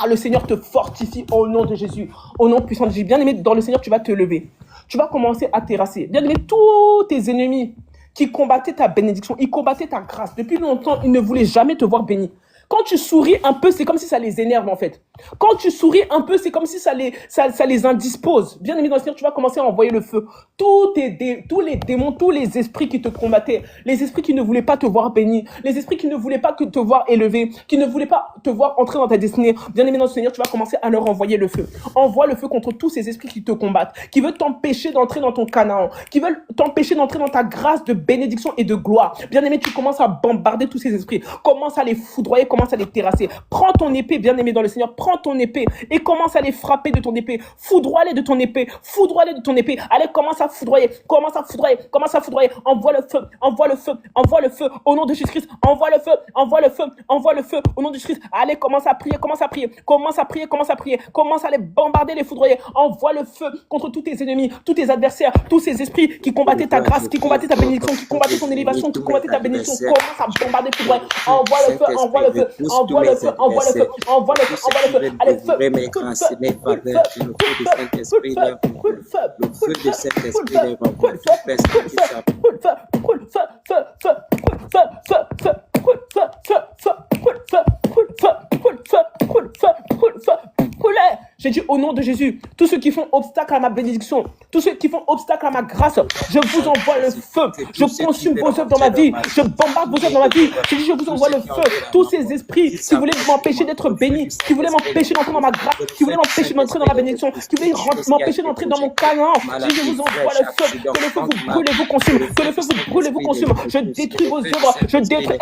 Le Seigneur te fortifie au nom de Jésus. Au nom puissant de Jésus. Bien aimé, dans le Seigneur, tu vas te lever. Tu vas commencer à terrasser. Bien aimé, tous tes ennemis qui combattaient ta bénédiction, ils combattaient ta grâce. Depuis longtemps, ils ne voulaient jamais te voir béni. Quand tu souris un peu, c'est comme si ça les énerve en fait. Quand tu souris un peu, c'est comme si ça les indispose. Bien aimé dans le Seigneur, tu vas commencer à envoyer le feu. Tous les démons, tous les esprits qui te combattaient, les esprits qui ne voulaient pas te voir béni, les esprits qui ne voulaient pas te voir élevé, qui ne voulaient pas te voir entrer dans ta destinée. Bien aimé dans le Seigneur, tu vas commencer à leur envoyer le feu. Envoie le feu contre tous ces esprits qui te combattent, qui veulent t'empêcher d'entrer dans ton Canaan, qui veulent t'empêcher d'entrer dans ta grâce de bénédiction et de gloire. Bien aimé, tu commences à bombarder tous ces esprits. Commence à les foudroyer, commence à les terrasser. Prends ton épée, bien aimé dans le Seigneur, prends ton épée et commence à les frapper de ton épée. Foudroie-les de ton épée, foudroie-les de ton épée. Allez, commence à foudroyer. Envoie le feu au nom de Jésus-Christ. Envoie le feu au nom de Jésus-Christ. Allez, commence à prier, commence à les bombarder, les foudroyer. Envoie le feu contre tous tes ennemis, tous tes adversaires, tous ces esprits qui combattaient ta grâce, qui combattaient ta bénédiction, qui combattaient ton élévation, qui combattaient ta bénédiction. Commence à bombarder, foudroyer. Envoie le feu. Allez, feu de Saint-Esprit, j'ai dit au nom de Jésus, tous ceux qui font obstacle à ma bénédiction, tous ceux qui font obstacle à ma grâce, je vous envoie le feu. Je consume vos œuvres dans ma vie. Je bombarde vos œuvres dans ma vie. J'ai dit, je vous envoie le feu. Tous ces esprits qui voulaient m'empêcher d'être béni, qui voulaient m'empêcher d'entrer dans ma grâce, qui voulaient m'empêcher d'entrer dans ma bénédiction, qui voulaient m'empêcher d'entrer dans mon Canaan. J'ai dit, je vous envoie le feu. Que le feu vous brûle et vous consume. Que le feu vous brûle et vous consume. Je détruis vos œuvres. Je détruis.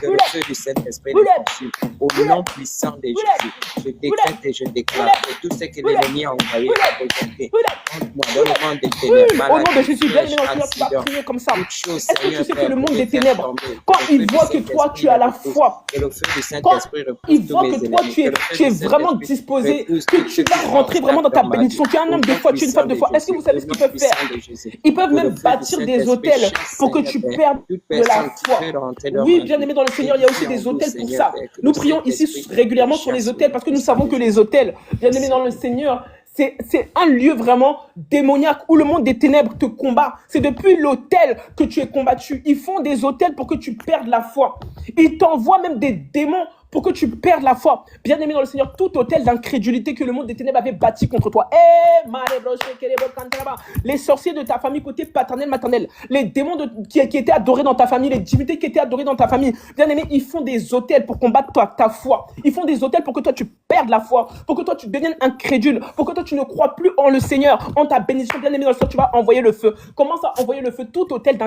Que le feu du Saint-Esprit les consume. Au nom puissant de Jésus, je décrète et je déclare que tout ce que l'ennemi a envoyé Relève. à rejeter. Relève. Contre moi, dans le Relève. monde des Oui, ténèbres, au nom de maladie, Jésus, bien flèche, aimé dans le Seigneur, tu vas accident, prier comme ça. toute chose, Est-ce que tu Seigneur sais que Père, le pour monde me des faire ténèbres, tomber. quand Que le feu il du voit que toi tu Saint-Esprit as les la repousse. foi, Que le feu du quand Saint-Esprit repousse il tous voit mes que toi ennemis. tu Que es, le feu tu es du vraiment Saint-Esprit disposé, repousse que tous tu ceux qui vas sont en rentrer vraiment retard dans ta dans ma vie. bénédiction, tu es un Au homme de nom foi, tu es une puissant femme de de foi. Est-ce que Jésus. vous savez Au ce nom qu'ils peuvent faire? puissant de Jésus. Ils peuvent Que le même feu du bâtir des Saint-Esprit hôtels chasse, pour que Seigneur tu Père, perdes toute de la personne qui foi. veut rentrer dans Oui, ma bien vie. aimé dans le Seigneur, il y a aussi Éviter en des vous, hôtels pour Seigneur ça. Père, que Nous le prions ici Saint-Esprit les régulièrement sur les chasse au hôtels nom parce que nous puissant savons de que Jésus. les hôtels, bien aimé Merci, dans le Père. Seigneur, c'est un lieu vraiment démoniaque où le monde des ténèbres te combat. C'est depuis l'hôtel que tu es combattu. Ils font des hôtels pour que tu perdes la foi. Ils t'envoient même des démons pour que tu perdes la foi. Bien aimé dans le Seigneur, tout hôtel d'incrédulité que le monde des ténèbres avait bâti contre toi. Les sorciers de ta famille, côté paternel, maternel, les démons qui étaient adorés dans ta famille, les divinités qui étaient adorées dans ta famille, bien aimé, ils font des hôtels pour combattre ta foi. Ils font des hôtels pour que toi tu perdes la foi, pour que toi tu deviennes incrédule, pour que toi tu ne crois plus en le Seigneur, en ta bénédiction. Bien aimé dans le Seigneur, tu vas envoyer le feu. Commence à envoyer le feu, tout hôtel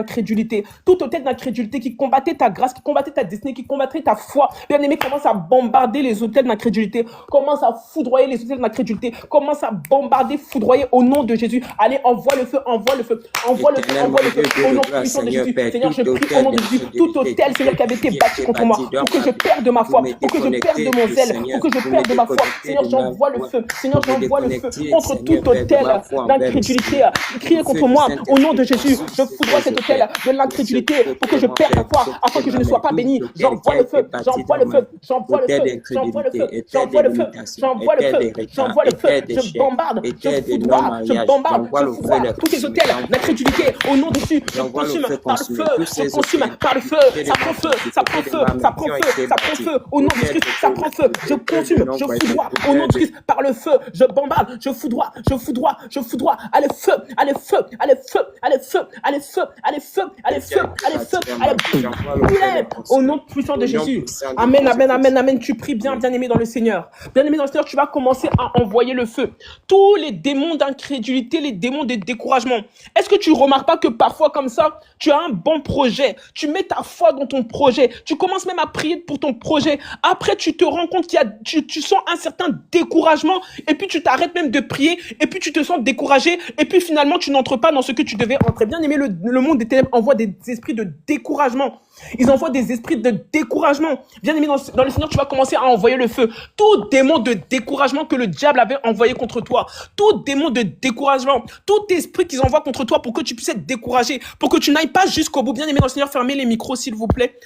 d'incrédulité qui combattait ta grâce, qui combattait ta destinée, qui combattait ta foi. Bien aimé, commence à bombarder les hôtels d'incrédulité, commence à foudroyer les hôtels d'incrédulité, commence à bombarder, foudroyer au nom de Jésus. Allez, envoie le feu, envoie le feu, envoie le feu, Éternel, mon envoie le feu, Dieu, au Dieu nom de grâce, puissant de Seigneur Jésus. Père, Seigneur, je tout prie au hôtel nom de Jésus, tout d'infidélité hôtel, Seigneur, qui avait été qui bâti était contre moi, bâti dans pour que ma je vie, perde de ma pour foi, me pour que je perde de déconnecter mon du zèle, Seigneur, pour que je pour me perde de ma foi. déconnecter Seigneur, de ma j'envoie le foi, feu, Seigneur, pour me j'envoie le feu déconnecter, contre tout Seigneur Père, de hôtel ma foi envers le d'incrédulité Seigneur. crié Le contre feu du moi. Au nom de Saint-Esprit Jésus, consume je ce foudroie que cet je hôtel fais. de Que ce l'incrédulité pour que je mon perde Père, la foi, ce afin que je dans ne mes sois pas tout béni. hôtel qui J'envoie a le été feu, bâti j'envoie dans le ma feu, vie, j'envoie le hôtel feu, j'envoie le d'incrédulité, feu, hôtel de j'envoie le feu, limitation, j'envoie le hôtel feu, de retard, j'envoie le feu, hôtel je d'échec, bombarde, je hôtel de foudroie, je non-mariage. bombarde, J'envoie je le feu foudroie les tous ces consumer. hôtels d'incrédulité. Au nom de Jésus, je J'envoie le consume feu par le consumer feu, tous je ces consume hôtels par le feu, côté ça de prend ma feu, vie, ça côté prend de feu, ma ça main prend qui ont feu, été ça prend bâtis, feu. Au nom de hôtel Christ, de ça deuil, prend feu, je hôtel consume, de je non-voyage, foudroie. Au nom hôtel de de Christ, par le feu, je bombarde, je foudroie, je foudroie, je foudroie. Allez feu, allez feu, allez feu, allez feu, allez feu, allez feu, allez qui a feu, été allez feu, bâti dans ma allez vie. J'envoie le feu les au nom consumer. puissant de Au nom Jésus. puissant de Amen, amen, amen, Jésus-Christ. amen. Tu pries bien, Amen. bien aimé dans le Seigneur. Bien aimé dans le Seigneur, tu vas commencer à envoyer le feu. Tous les démons d'incrédulité, les démons de découragement. Est-ce que tu remarques pas que parfois comme ça, tu as un bon projet, tu mets ta foi dans ton projet, tu commences même à prier pour ton projet. Après, tu te rends compte tu sens un certain découragement et puis tu t'arrêtes même de prier et puis tu te sens découragé et puis finalement tu n'entres pas dans ce que tu devais entrer. Bien aimé, le monde des ténèbres envoie des esprits de découragement. Ils envoient des esprits de découragement. Bien aimé, dans le Seigneur, tu vas commencer à envoyer le feu. Tout démon de découragement que le diable avait envoyé contre toi, tout démon de découragement, tout esprit qu'ils envoient contre toi pour que tu puisses être découragé, pour que tu n'ailles pas jusqu'au bout. Bien aimé dans le Seigneur, fermez les micros, s'il vous plaît,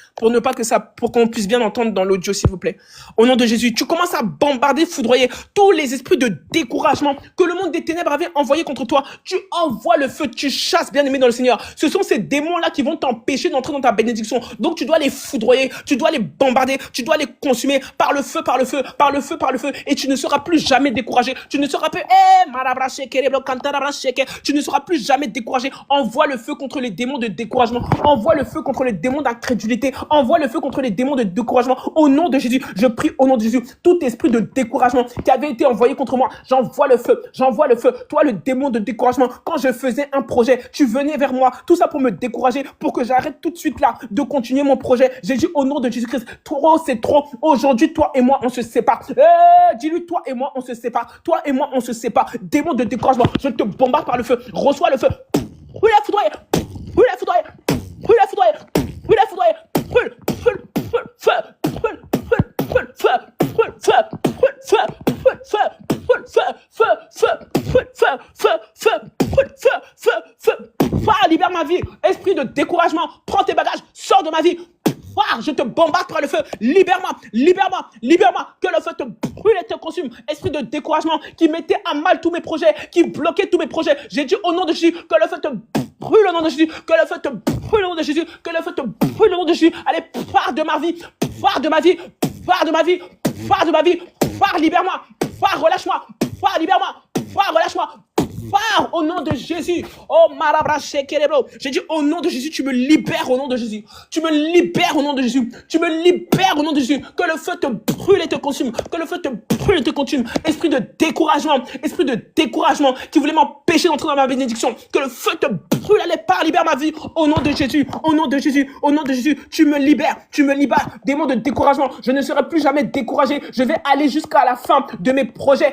pour qu'on puisse bien entendre dans l'audio, s'il vous plaît. Au nom de Jésus, tu commences à bombarder, foudroyer tous les esprits de découragement que le monde des ténèbres avait envoyé contre toi. Tu envoies le feu, tu chasses, bien aimé dans le Seigneur. Ce sont ces démons-là qui vont t'empêcher d'entrer dans ta bénédiction. Donc tu dois les foudroyer, tu dois les bombarder, tu dois les consumer par le feu, par le feu, par le feu, par le feu. Et tu ne seras plus jamais découragé. Tu ne seras plus, tu ne seras plus jamais découragé. Envoie le feu contre les démons de découragement. Envoie le feu contre les démons d'incrédulité. Envoie le feu contre les démons de découragement. Au nom de Jésus, je prie au nom de Jésus. Tout esprit de découragement qui avait été envoyé contre moi, j'envoie le feu. J'envoie le feu. Toi, le démon de découragement, quand je faisais un projet, tu venais vers moi. Tout ça pour me décourager, pour que j'arrête tout de suite là de continuer mon projet. J'ai dit au nom de Jésus-Christ, trop c'est trop. Aujourd'hui, toi et moi, on se sépare. Dis-lui, toi et moi, on se sépare. Toi et moi, on se sépare. Démon de découragement, je te bombarde par le feu. Reçois le feu. Oui, la foudroyer. Oui, la foudroyer. Oui, la foudroyer. Oui, la foudroyer. Feu. Libère ma vie. Esprit de découragement, prends tes bagages, sors de ma vie. Je te bombarde par le feu. Libère-moi, libère-moi, libère-moi. Que le feu te brûle et te consume. Esprit de découragement qui mettait à mal tous mes projets, qui bloquait tous mes projets. J'ai dit au nom de Jésus, que le feu te brûle au nom de Jésus, que le feu te brûle au nom de Jésus, que le feu te brûle au nom de Jésus. Allez, pars de ma vie, pars de ma vie, pars de ma vie, pars de ma vie, pars, libère-moi, pars, relâche-moi, pars, libère-moi, pars, relâche-moi, Au nom de Jésus. Oh, marabra shekerebo. J'ai dit au nom de Jésus, tu me libères au nom de Jésus. Tu me libères au nom de Jésus. Tu me libères au nom de Jésus. Que le feu te brûle et te consume. Que le feu te brûle et te consume. Esprit de découragement qui voulait m'empêcher d'entrer dans ma bénédiction. Que le feu te brûle à l'épargne, libère ma vie au nom de Jésus. Au nom de Jésus. Au nom de Jésus. Tu me libères. Démon de découragement. Je ne serai plus jamais découragé. Je vais aller jusqu'à la fin de mes projets.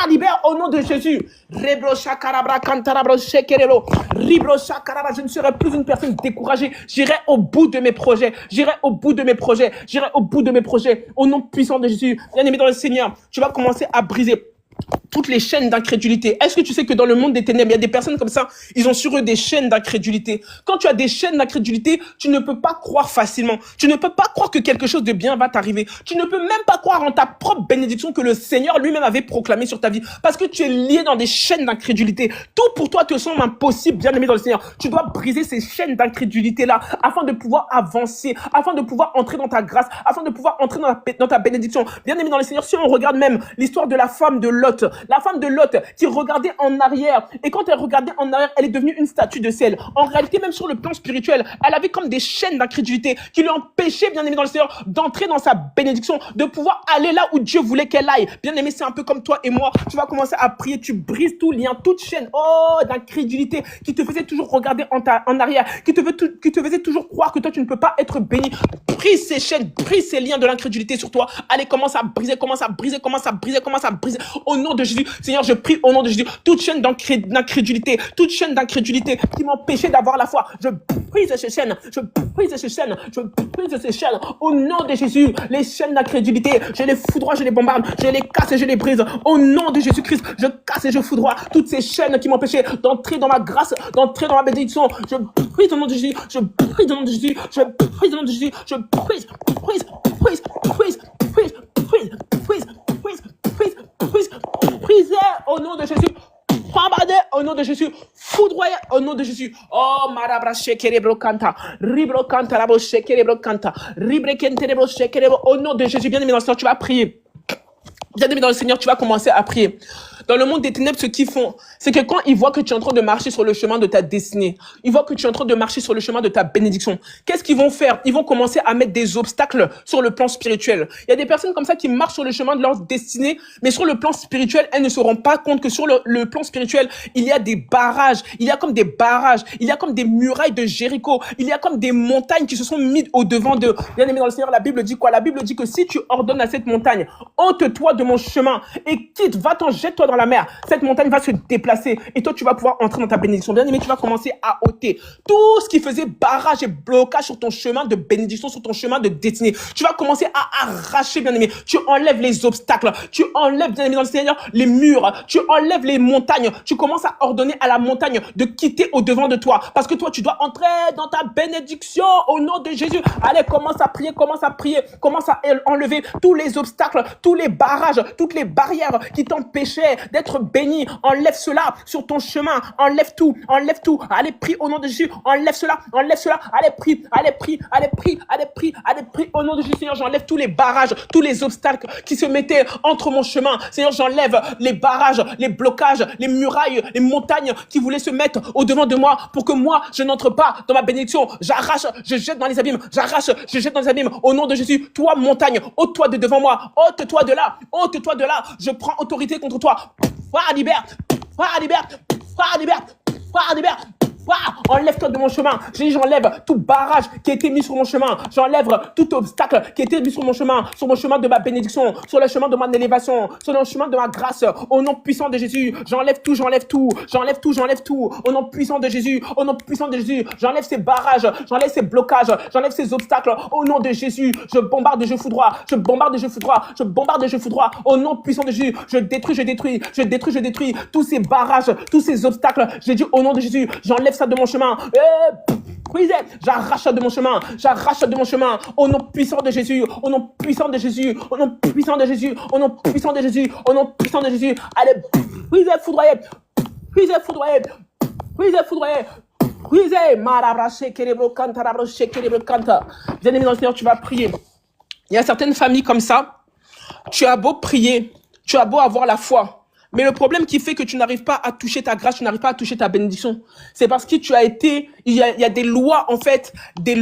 Libère au nom de Jésus. Rebro shakarabra kantarabro shekerelo. Ribro shakarabra. Je ne serai plus une personne découragée. J'irai au bout de mes projets. Au nom puissant de Jésus. Bien-aimé dans le Seigneur, tu vas commencer à briser toutes les chaînes d'incrédulité. Est-ce que tu sais que dans le monde des ténèbres, il y a des personnes comme ça, ils ont sur eux des chaînes d'incrédulité. Quand tu as des chaînes d'incrédulité, tu ne peux pas croire facilement. Tu ne peux pas croire que quelque chose de bien va t'arriver. Tu ne peux même pas croire en ta propre bénédiction que le Seigneur lui-même avait proclamée sur ta vie. Parce que tu es lié dans des chaînes d'incrédulité. Tout pour toi te semble impossible, bien-aimé dans le Seigneur. Tu dois briser ces chaînes d'incrédulité-là afin de pouvoir avancer, afin de pouvoir entrer dans ta grâce, afin de pouvoir entrer dans ta bénédiction. Bien-aimé dans le Seigneur, si on regarde même l'histoire de la femme de Lot, qui regardait en arrière, et quand elle regardait en arrière, elle est devenue une statue de sel. En réalité, même sur le plan spirituel, elle avait comme des chaînes d'incrédulité qui lui empêchaient, bien aimé dans le Seigneur, d'entrer dans sa bénédiction, de pouvoir aller là où Dieu voulait qu'elle aille. Bien aimé, c'est un peu comme toi et moi. Tu vas commencer à prier, tu brises tout lien, toute chaîne, d'incrédulité qui te faisait toujours regarder en arrière, qui te faisait toujours croire que toi tu ne peux pas être béni. Brise ces chaînes, brise ces liens de l'incrédulité sur toi. Allez, commence à briser. Au nom de Jésus, Seigneur, je prie au nom de Jésus, toute chaîne d'incrédulité, qui m'empêchait d'avoir la foi, je brise ces chaînes, au nom de Jésus. Les chaînes d'incrédulité, je les foudroie, je les bombarde, je les casse et je les brise, au nom de Jésus-Christ. Je casse et je foudroie toutes ces chaînes qui m'empêchaient d'entrer dans ma grâce, d'entrer dans ma bénédiction. Je brise au nom de Jésus, je brise au nom de Jésus. Pambade au nom de Jésus, foudroyer au nom de Jésus. Oh, marabra shekerebro kanta, ribro kanta labo shekerebro kanta, ribre kenterebro shekerebro. Au nom de Jésus, bien aimé dans le Seigneur, tu vas prier. Bien aimé dans le Seigneur, tu vas commencer à prier. Dans le monde des ténèbres, ce qu'ils font, c'est que quand ils voient que tu es en train de marcher sur le chemin de ta destinée, ils voient que tu es en train de marcher sur le chemin de ta bénédiction, qu'est-ce qu'ils vont faire? Ils vont commencer à mettre des obstacles sur le plan spirituel. Il y a des personnes comme ça qui marchent sur le chemin de leur destinée, mais sur le plan spirituel, elles ne se rendent pas compte que sur le plan spirituel, il y a des barrages, il y a comme des barrages, il y a comme des murailles de Jéricho, il y a comme des montagnes qui se sont mises au devant d'eux. Bien aimé dans le Seigneur, la Bible dit quoi? La Bible dit que si tu ordonnes à cette montagne, ôte-toi de mon chemin et quitte, va-t'en, jette-toi dans la mer, cette montagne va se déplacer et toi tu vas pouvoir entrer dans ta bénédiction. Bien aimé, tu vas commencer à ôter tout ce qui faisait barrage et blocage sur ton chemin de bénédiction, sur ton chemin de destinée. Tu vas commencer à arracher, bien aimé. Tu enlèves les obstacles, tu enlèves, bien aimé dans le Seigneur, les murs, tu enlèves les montagnes. Tu commences à ordonner à la montagne de quitter au devant de toi parce que toi tu dois entrer dans ta bénédiction au nom de Jésus. Allez, commence à prier, commence à enlever tous les obstacles, tous les barrages, toutes les barrières qui t'empêchaient d'être béni. Enlève cela sur ton chemin, enlève tout. Allez, prie au nom de Jésus, enlève cela. Allez, prie au nom de Jésus. Seigneur, j'enlève tous les barrages, tous les obstacles qui se mettaient entre mon chemin. Seigneur, j'enlève les barrages, les blocages, les murailles, les montagnes qui voulaient se mettre au devant de moi pour que moi, je n'entre pas dans ma bénédiction. J'arrache, je jette dans les abîmes. Au nom de Jésus, toi, montagne, ôte-toi de devant moi. Ôte-toi de là. Je prends autorité contre toi. Libère. Enlève-toi de mon chemin. J'enlève tout barrage qui a été mis sur mon chemin. J'enlève tout obstacle qui a été mis sur mon chemin de ma bénédiction, sur le chemin de mon élévation, sur le chemin de ma grâce. Au nom puissant de Jésus, j'enlève tout. Au nom puissant de Jésus, j'enlève ces barrages, j'enlève ces blocages, j'enlève ces obstacles. Au nom de Jésus, je bombarde et je foudroie. Au nom puissant de Jésus, je détruis tous ces barrages, tous ces obstacles. J'ai dit au nom de Jésus, j'enlève ça de mon chemin. J'arrache ça de mon chemin. Au nom puissant de Jésus. Allez, brisez, foudroyez. Bien aimé dans le Seigneur, tu vas prier. Il y a certaines familles comme ça. Tu as beau prier, tu as beau avoir la foi, Mais le problème qui fait que tu n'arrives pas à toucher ta grâce, tu n'arrives pas à toucher ta bénédiction, c'est parce que il y a des lois, en fait, des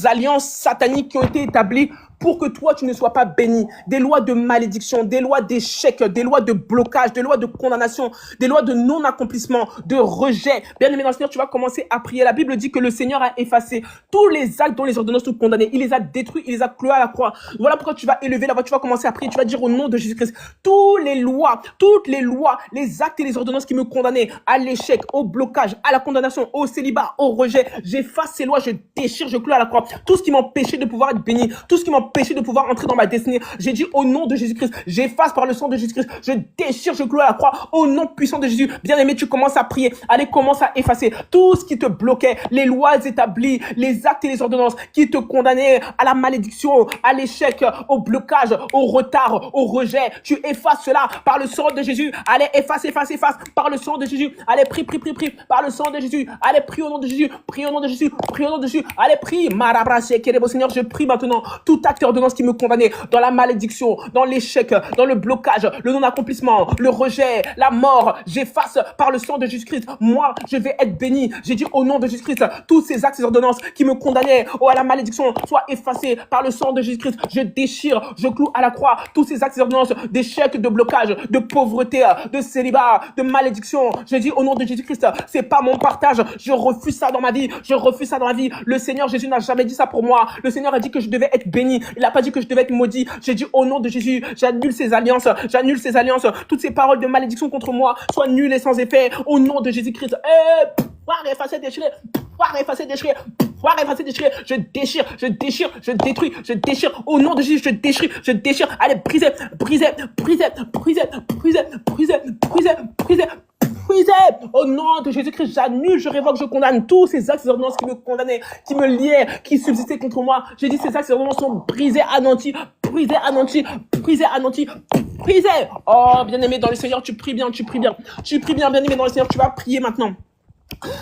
alliances sataniques qui ont été établies pour que toi, tu ne sois pas béni. Des lois de malédiction, des lois d'échec, des lois de blocage, des lois de condamnation, des lois de non-accomplissement, de rejet. Bien aimé dans le Seigneur, tu vas commencer à prier. La Bible dit que le Seigneur a effacé tous les actes dont les ordonnances sont condamnées. Il les a détruits, il les a cloués à la croix. Voilà pourquoi tu vas élever la voix, tu vas commencer à prier, tu vas dire au nom de Jésus-Christ, toutes les lois, les actes et les ordonnances qui me condamnaient à l'échec, au blocage, à la condamnation, au célibat, au rejet, j'efface ces lois, je déchire, je cloue à la croix. Tout ce qui m'empêchait de pouvoir être béni, tout ce qui m'empêchait de pouvoir entrer dans ma destinée. J'ai dit au nom de Jésus-Christ, j'efface par le sang de Jésus-Christ, je déchire, je cloue à la croix, au nom puissant de Jésus. Bien-aimé, tu commences à prier. Allez, commence à effacer tout ce qui te bloquait, les lois établies, les actes et les ordonnances qui te condamnaient à la malédiction, à l'échec, au blocage, au retard, au rejet. Tu effaces cela par le sang de Jésus. Allez, efface par le sang de Jésus. Allez, prie par le sang de Jésus. Allez, prie au nom de Jésus, prie au nom de Jésus, prie au nom de Jésus. Allez, prie. Seigneur, je prie maintenant tout acte et ordonnance qui me condamnait dans la malédiction, dans l'échec, dans le blocage, le non-accomplissement, le rejet, la mort. J'efface par le sang de Jésus-Christ. Moi, je vais être béni. J'ai dit au nom de Jésus-Christ, tous ces actes et ordonnances qui me condamnaient à la malédiction soient effacés par le sang de Jésus-Christ. Je déchire, je cloue à la croix tous ces actes et ordonnances d'échec, de blocage, de pauvreté, de célibat, de malédiction. Je dis au nom de Jésus-Christ, c'est pas mon partage. Je refuse ça dans ma vie. Je refuse ça dans ma vie. Le Seigneur Jésus n'a jamais dit ça pour moi. Le Seigneur a dit que je devais être béni. Il n'a pas dit que je devais être maudit. J'ai dit au nom de Jésus, j'annule ces alliances. J'annule ces alliances. Toutes ces paroles de malédiction contre moi soient nulles et sans effet. Au nom de Jésus-Christ. Effacer, déchirer. Effacer, déchirer. Effacer, déchirer. Je déchire, je déchire, je détruis, je déchire. Au nom de Jésus, je déchire, je déchire. Allez, brisez. Au nom de Jésus-Christ, j'annule, je révoque, je condamne tous ces actes et ordonnances qui me condamnaient, qui me liaient, qui subsistaient contre moi. J'ai dit ces actes et ordonnances sont brisés, anéantis. Oh, bien-aimé dans le Seigneur, tu pries bien, bien-aimé dans le Seigneur, tu vas prier maintenant.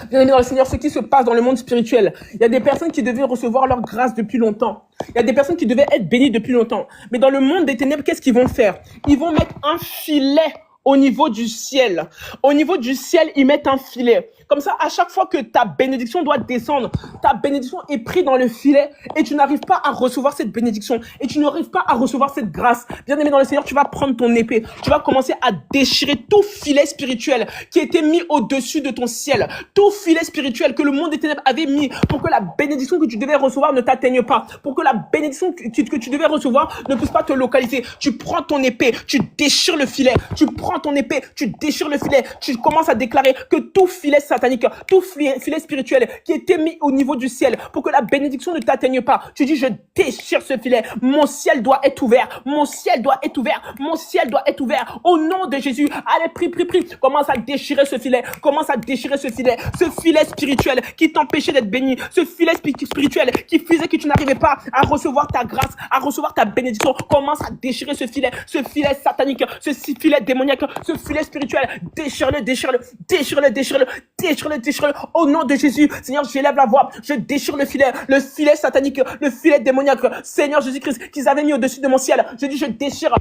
Bien-aimé dans le Seigneur, ce qui se passe dans le monde spirituel, il y a des personnes qui devaient recevoir leur grâce depuis longtemps. Il y a des personnes qui devaient être bénies depuis longtemps. Mais dans le monde des ténèbres, qu'est-ce qu'ils vont faire? Ils vont mettre un filet au niveau du ciel. Au niveau du ciel, ils mettent un filet. Comme ça, à chaque fois que ta bénédiction doit descendre, ta bénédiction est prise dans le filet et tu n'arrives pas à recevoir cette bénédiction et tu n'arrives pas à recevoir cette grâce. Bien-aimé dans le Seigneur, tu vas prendre ton épée. Tu vas commencer à déchirer tout filet spirituel qui était mis au-dessus de ton ciel. Tout filet spirituel que le monde des ténèbres avait mis pour que la bénédiction que tu devais recevoir ne t'atteigne pas. Pour que la bénédiction que tu devais recevoir ne puisse pas te localiser. Tu prends ton épée, tu déchires le filet. Tu prends ton épée, tu déchires le filet. Tu commences à déclarer que tout filet satanique, tout filet spirituel qui était mis au niveau du ciel pour que la bénédiction ne t'atteigne pas. Tu dis, je déchire ce filet. Mon ciel doit être ouvert. Mon ciel doit être ouvert. Mon ciel doit être ouvert. Au nom de Jésus. Allez, prie. Commence à déchirer ce filet. Commence à déchirer ce filet. Ce filet spirituel qui t'empêchait d'être béni. Ce filet spirituel qui faisait que tu n'arrivais pas à recevoir ta grâce, à recevoir ta bénédiction. Commence à déchirer ce filet satanique, ce filet démoniaque, ce filet spirituel. Déchire-le. Au nom de Jésus, Seigneur, j'élève la voix, je déchire le filet satanique, le filet démoniaque, Seigneur Jésus-Christ, qu'ils avaient mis au-dessus de mon ciel. Je dis, je déchire.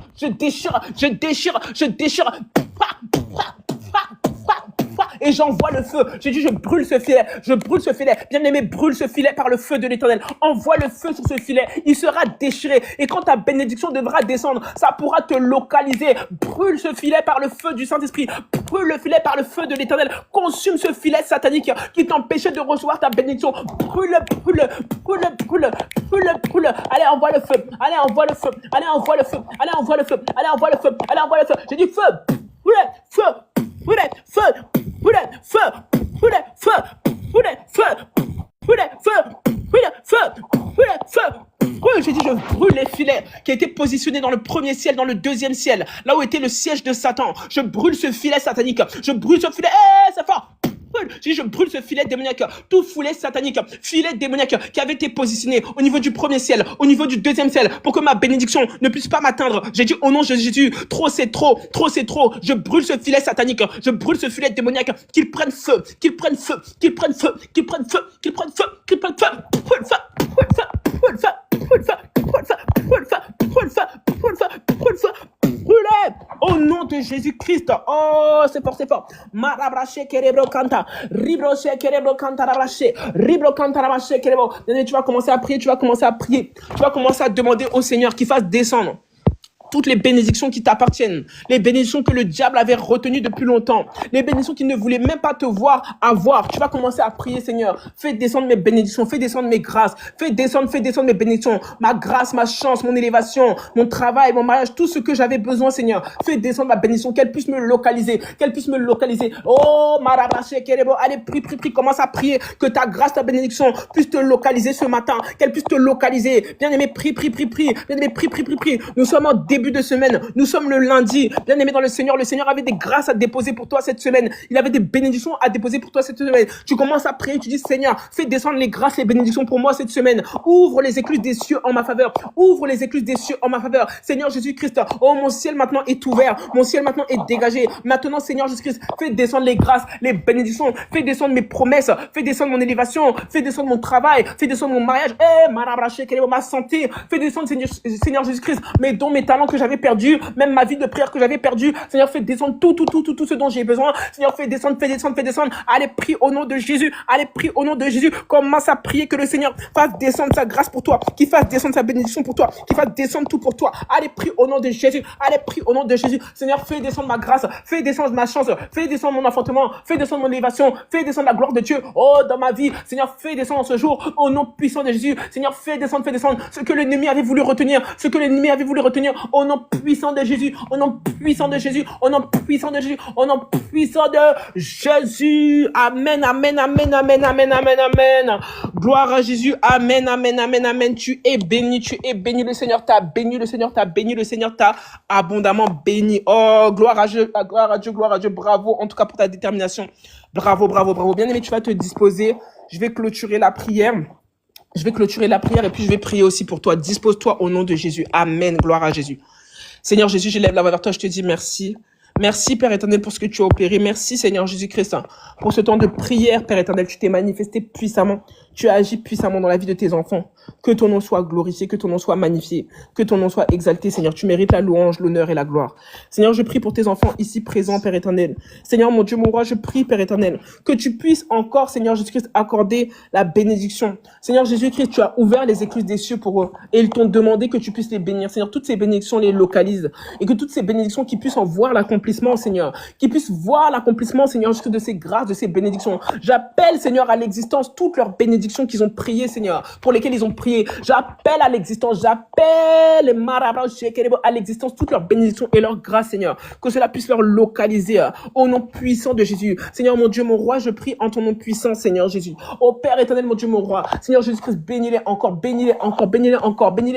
Et j'envoie le feu. J'ai dit, je brûle ce filet. Bien-aimé, brûle ce filet par le feu de l'Éternel. Envoie le feu sur ce filet. Il sera déchiré. Et quand ta bénédiction devra descendre, ça pourra te localiser. Brûle ce filet par le feu du Saint-Esprit. Brûle le filet par le feu de l'Éternel. Consume ce filet satanique qui t'empêchait de recevoir ta bénédiction. Brûle. Allez, envoie le feu. J'ai dit feu. J'ai dit, je brûle les filets qui étaient positionnés dans le premier ciel, dans le deuxième ciel, là où était le siège de Satan. Je brûle ce filet satanique. C'est fort. Je brûle ce filet démoniaque, tout filet satanique, filet démoniaque qui avait été positionné au niveau du premier ciel, au niveau du deuxième ciel, pour que ma bénédiction ne puisse pas m'atteindre. J'ai dit au nom de Jésus, trop c'est trop. Je brûle ce filet satanique, je brûle ce filet démoniaque, qu'il prenne feu. Brûlez au nom de Jésus-Christ. Oh, c'est fort, c'est fort. Marabraché kerebro kanta. Ribroché kerebro kanta rabraché. Ribro kanta rabraché kerebro. Tu vas commencer à prier, tu vas commencer à prier. Tu vas commencer à demander au Seigneur qu'il fasse descendre toutes les bénédictions qui t'appartiennent, les bénédictions que le diable avait retenues depuis longtemps, les bénédictions qu'il ne voulait même pas te voir avoir. Tu vas commencer à prier, Seigneur, fais descendre mes bénédictions, fais descendre mes grâces, fais descendre mes bénédictions, ma grâce, ma chance, mon élévation, mon travail, mon mariage, tout ce que j'avais besoin, Seigneur. Fais descendre ma bénédiction, qu'elle puisse me localiser, Oh, Marabaché, Kerebo, allez, prie, commence à prier, que ta grâce, ta bénédiction puisse te localiser ce matin, qu'elle puisse te localiser. Bien-aimé, prie. Bien-aimé, prie. Nous sommes en début de semaine. Nous sommes le lundi. Bien-aimé dans le Seigneur avait des grâces à déposer pour toi cette semaine. Il avait des bénédictions à déposer pour toi cette semaine. Tu commences à prier, tu dis Seigneur, fais descendre les grâces, les bénédictions pour moi cette semaine. Ouvre les écluses des cieux en ma faveur. Seigneur Jésus-Christ, oh mon ciel maintenant est ouvert. Mon ciel maintenant est dégagé. Maintenant Seigneur Jésus-Christ, fais descendre les grâces, les bénédictions. Fais descendre mes promesses. Fais descendre mon élévation. Fais descendre mon travail. Fais descendre mon mariage. Ma santé. Fais descendre Seigneur Jésus-Christ mes dons, mes talents que j'avais perdu, même ma vie de prière que j'avais perdue. Seigneur, fais descendre tout ce dont j'ai besoin. Seigneur, fais descendre. Allez, prie au nom de Jésus. Commence à prier que le Seigneur fasse descendre sa grâce pour toi, qu'il fasse descendre sa bénédiction pour toi, qu'il fasse descendre tout pour toi. Allez, prie au nom de Jésus. Seigneur, fais descendre ma grâce, fais descendre ma chance, fais descendre mon enfantement, fais descendre mon élévation, fais descendre la gloire de Dieu. Oh, dans ma vie, Seigneur, fais descendre en ce jour, au nom puissant de Jésus. Seigneur, fais descendre ce que l'ennemi avait voulu retenir, au nom puissant de Jésus, au nom puissant de Jésus. Amen. Gloire à Jésus. Amen. Tu es béni. Le Seigneur t'a béni. Le Seigneur t'a abondamment béni. Oh, gloire à Dieu. Bravo, en tout cas pour ta détermination. Bravo. Bien aimé, tu vas te disposer. Je vais clôturer la prière. Et puis je vais prier aussi pour toi. Dispose-toi au nom de Jésus. Amen. Gloire à Jésus. Seigneur Jésus, je lève la voix vers toi, je te dis merci. Merci, Père éternel, pour ce que tu as opéré. Merci, Seigneur Jésus-Christ, pour ce temps de prière, Père éternel. Tu t'es manifesté puissamment. Tu as agi puissamment dans la vie de tes enfants. Que ton nom soit glorifié, que ton nom soit magnifié, que ton nom soit exalté, Seigneur. Tu mérites la louange, l'honneur et la gloire. Seigneur, je prie pour tes enfants ici présents, Père éternel. Seigneur, mon Dieu, mon roi, je prie, Père éternel, que tu puisses encore, Seigneur Jésus-Christ, accorder la bénédiction. Seigneur Jésus-Christ, tu as ouvert les écluses des cieux pour eux et ils t'ont demandé que tu puisses les bénir. Seigneur, toutes ces bénédictions les localisent et que toutes ces bénédictions qui puissent en voir l'accomplissement, Seigneur, qui puissent voir l'accomplissement, Seigneur, jusque de ces grâces, de ces bénédictions. J'appelle, Seigneur, à l'existence toutes leurs bénédictions qu'ils ont priées, Seigneur, pour lesquelles ils ont prié. J'appelle à l'existence toutes leurs bénédictions et leurs grâces, Seigneur, que cela puisse leur localiser au nom puissant de Jésus. Seigneur, mon Dieu, mon roi, je prie en ton nom puissant, Seigneur Jésus. Ô Père éternel, mon Dieu, mon roi, Seigneur Jésus-Christ, bénis-les encore, bénis-les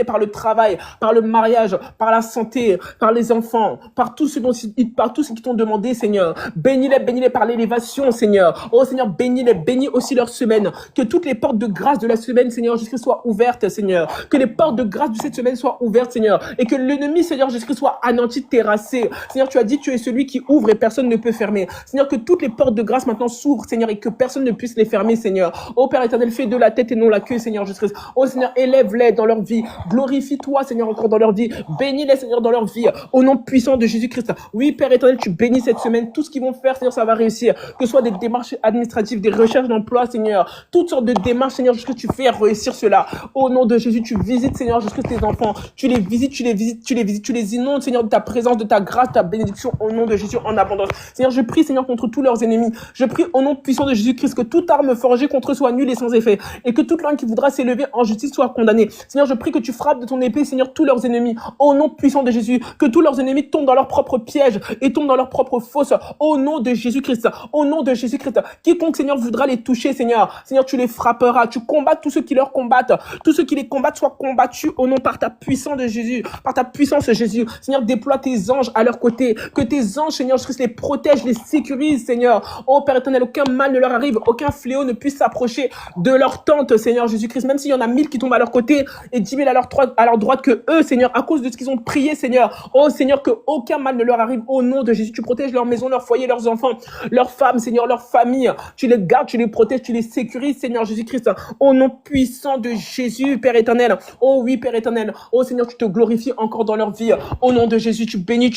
par le travail, par le mariage, par la santé, par les enfants, par tout ce qui t'ont demandé, Seigneur. Bénis-les par l'élévation, Seigneur. Oh Seigneur, bénis aussi leur semaine. Que toutes les portes de grâce de la semaine, Seigneur Jésus-Christ, soient ouvertes, Seigneur. Que les portes de grâce de cette semaine soient ouvertes, Seigneur. Et que l'ennemi, Seigneur Jésus-Christ, soit anéanti, terrassé. Seigneur, tu as dit, tu es celui qui ouvre et personne ne peut fermer. Seigneur, que toutes les portes de grâce maintenant s'ouvrent, Seigneur, et que personne ne puisse les fermer, Seigneur. Oh Père éternel, fais de la tête et non la queue, Seigneur Jésus-Christ. Oh Seigneur, élève-les dans leur vie. Glorifie-toi, Seigneur, encore dans leur vie. Bénis-les, Seigneur, dans leur vie. Au nom puissant de Jésus-Christ. Oui, Père éternel, tu bénis cette semaine. Tout ce qu'ils vont faire, Seigneur, ça va réussir. Que ce soit des démarches administratives, des recherches d'emploi, Seigneur. Toutes sortes de démarches, Seigneur, jusque tu fais réussir cela. Au nom de Jésus, tu visites, Seigneur, jusque tes enfants. Tu les visites, tu les inondes, Seigneur, de ta présence, de ta grâce, de ta bénédiction, au nom de Jésus, en abondance. Seigneur, je prie, Seigneur, contre tous leurs ennemis. Je prie au nom puissant de Jésus-Christ que toute arme forgée contre eux soit nulle et sans effet. Et que toute langue qui voudra s'élever en justice soit condamnée. Seigneur, je prie que tu frappes de ton épée, Seigneur, tous leurs ennemis. Au nom puissant de Jésus, que tous leurs ennemis tombent dans leur propre piège et tombent dans leur propre fosse. Au nom de Jésus-Christ. Au nom de Jésus-Christ. Quiconque, Seigneur, voudra les toucher, Seigneur. Seigneur, tu les frapperas. Tu combats tous ceux qui leur combattent. Tous ceux qui les combattent soient combattus au nom par ta puissance de Jésus. Par ta puissance, Jésus. Seigneur, déploie tes anges à leur côté. Que tes anges, Seigneur, Jésus-Christ, les protègent, les sécurisent, Seigneur. Oh Père éternel, aucun mal ne leur arrive. Aucun fléau ne puisse s'approcher de leur tente, Seigneur Jésus-Christ. Même s'il y en a 1000 qui tombent à leur côté et 10 000 à leur droite que eux, Seigneur, à cause de ce qu'ils ont prié, Seigneur. Oh Seigneur, que aucun mal ne leur arrive au nom de Jésus, tu protèges leur maison, leur foyer, leurs enfants, leurs femmes, Seigneur, leur famille. Tu les gardes, tu les protèges, tu les sécurises, Seigneur Jésus-Christ. Au nom puissant de Jésus, Père éternel. Oh oui, Père éternel. Oh Seigneur, tu te glorifies encore dans leur vie. Au nom de Jésus, tu bénis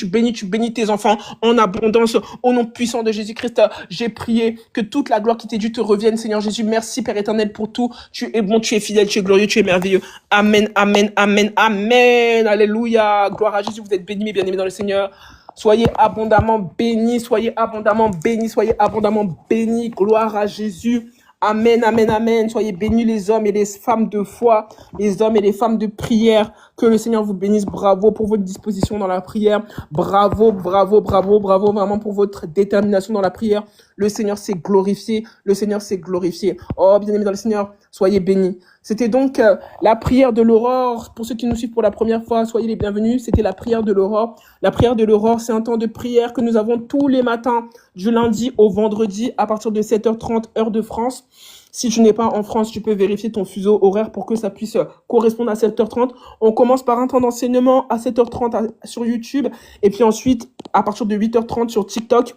tes enfants en abondance. Au nom puissant de Jésus-Christ, j'ai prié que toute la gloire qui t'est due te revienne, Seigneur Jésus. Merci, Père éternel, pour tout. Tu es bon, tu es fidèle, tu es glorieux, tu es merveilleux. Amen, amen, amen, amen. Alléluia. Gloire à Jésus. Vous êtes bénis, mes bien-aimés dans le Seigneur. Soyez abondamment bénis, soyez abondamment bénis, soyez abondamment bénis. Gloire à Jésus. Amen, amen, amen. Soyez bénis les hommes et les femmes de foi, les hommes et les femmes de prière. Que le Seigneur vous bénisse. Bravo pour votre disposition dans la prière. Bravo, bravo, bravo, bravo vraiment pour votre détermination dans la prière. Le Seigneur s'est glorifié. Le Seigneur s'est glorifié. Oh, bien-aimés dans le Seigneur, soyez bénis. C'était donc la prière de l'aurore. Pour ceux qui nous suivent pour la première fois, soyez les bienvenus. C'était la prière de l'aurore. La prière de l'aurore, c'est un temps de prière que nous avons tous les matins, du lundi au vendredi, à partir de 7h30, heure de France. Si tu n'es pas en France, tu peux vérifier ton fuseau horaire pour que ça puisse correspondre à 7h30. On commence par un temps d'enseignement à 7h30 sur YouTube. Et puis ensuite, à partir de 8h30 sur TikTok,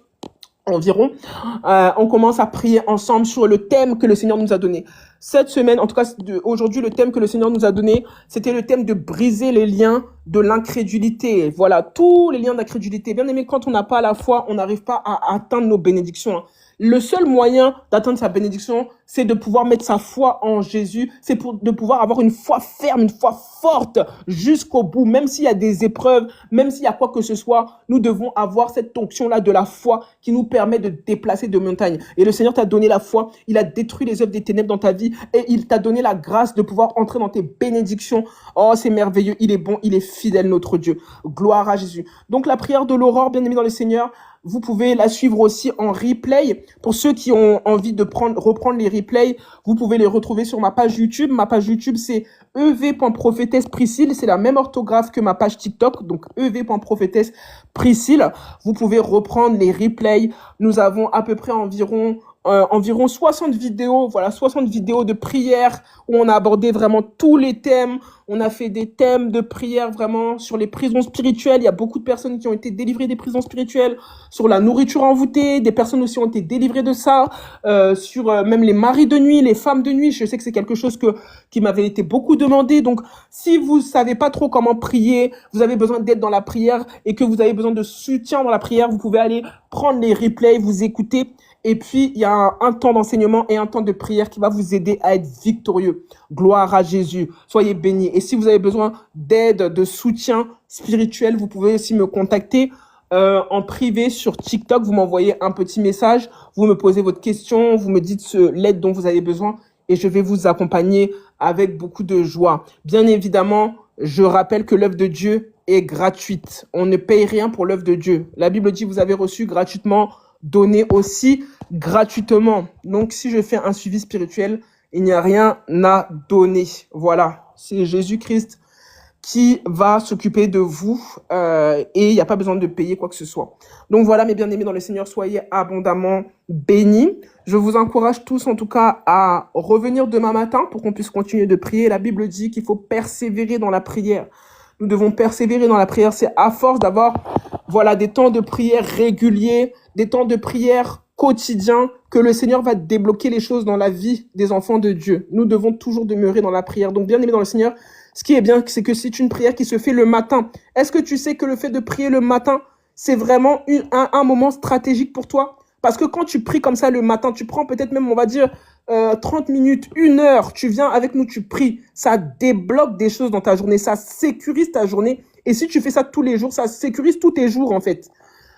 environ, on commence à prier ensemble sur le thème que le Seigneur nous a donné. Cette semaine, en tout cas aujourd'hui, le thème que le Seigneur nous a donné, c'était le thème de briser les liens de l'incrédulité. Voilà, tous les liens d'incrédulité. Bien aimé, quand on n'a pas la foi, on n'arrive pas à atteindre nos bénédictions, hein. Le seul moyen d'atteindre sa bénédiction, c'est de pouvoir mettre sa foi en Jésus, c'est de pouvoir avoir une foi ferme, une foi forte jusqu'au bout, même s'il y a des épreuves, même s'il y a quoi que ce soit, nous devons avoir cette onction-là de la foi qui nous permet de déplacer de montagnes. Et le Seigneur t'a donné la foi, il a détruit les œuvres des ténèbres dans ta vie et il t'a donné la grâce de pouvoir entrer dans tes bénédictions. Oh, c'est merveilleux, il est bon, il est fidèle, notre Dieu. Gloire à Jésus. Donc la prière de l'aurore, bien aimé dans le Seigneur, vous pouvez la suivre aussi en replay. Pour ceux qui ont envie de reprendre les replays, vous pouvez les retrouver sur ma page YouTube. Ma page YouTube, c'est ev.prophétesse Priscille. C'est la même orthographe que ma page TikTok. Donc, ev.prophétesse Priscille. Vous pouvez reprendre les replays. Nous avons à peu près environ 60 vidéos, voilà, 60 vidéos de prière où on a abordé vraiment tous les thèmes. On a fait des thèmes de prière vraiment sur les prisons spirituelles. Il y a beaucoup de personnes qui ont été délivrées des prisons spirituelles, sur la nourriture envoûtée. Des personnes aussi ont été délivrées de ça, sur même les maris de nuit, les femmes de nuit. Je sais que c'est quelque chose qui m'avait été beaucoup demandé. Donc, si vous savez pas trop comment prier, vous avez besoin d'aide dans la prière et que vous avez besoin de soutien dans la prière, vous pouvez aller prendre les replays, vous écouter. Et puis, il y a un temps d'enseignement et un temps de prière qui va vous aider à être victorieux. Gloire à Jésus. Soyez bénis. Et si vous avez besoin d'aide, de soutien spirituel, vous pouvez aussi me contacter en privé sur TikTok. Vous m'envoyez un petit message, vous me posez votre question, vous me dites l'aide dont vous avez besoin et je vais vous accompagner avec beaucoup de joie. Bien évidemment, je rappelle que l'œuvre de Dieu est gratuite. On ne paye rien pour l'œuvre de Dieu. La Bible dit, vous avez reçu gratuitement, donnez aussi gratuitement. Donc, si je fais un suivi spirituel, il n'y a rien à donner. Voilà, c'est Jésus-Christ qui va s'occuper de vous et il n'y a pas besoin de payer quoi que ce soit. Donc voilà, mes bien-aimés dans le Seigneur, soyez abondamment bénis. Je vous encourage tous en tout cas à revenir demain matin pour qu'on puisse continuer de prier. La Bible dit qu'il faut persévérer dans la prière. Nous devons persévérer dans la prière. C'est à force d'avoir voilà, des temps de prière réguliers, des temps de prière quotidiens que le Seigneur va débloquer les choses dans la vie des enfants de Dieu. Nous devons toujours demeurer dans la prière. Donc bien aimés dans le Seigneur, ce qui est bien, c'est que c'est une prière qui se fait le matin. Est-ce que tu sais que le fait de prier le matin, c'est vraiment un moment stratégique pour toi? Parce que quand tu pries comme ça le matin, tu prends peut-être même, on va dire, 30 minutes, 1 heure, tu viens avec nous, tu pries. Ça débloque des choses dans ta journée, ça sécurise ta journée. Et si tu fais ça tous les jours, ça sécurise tous tes jours en fait.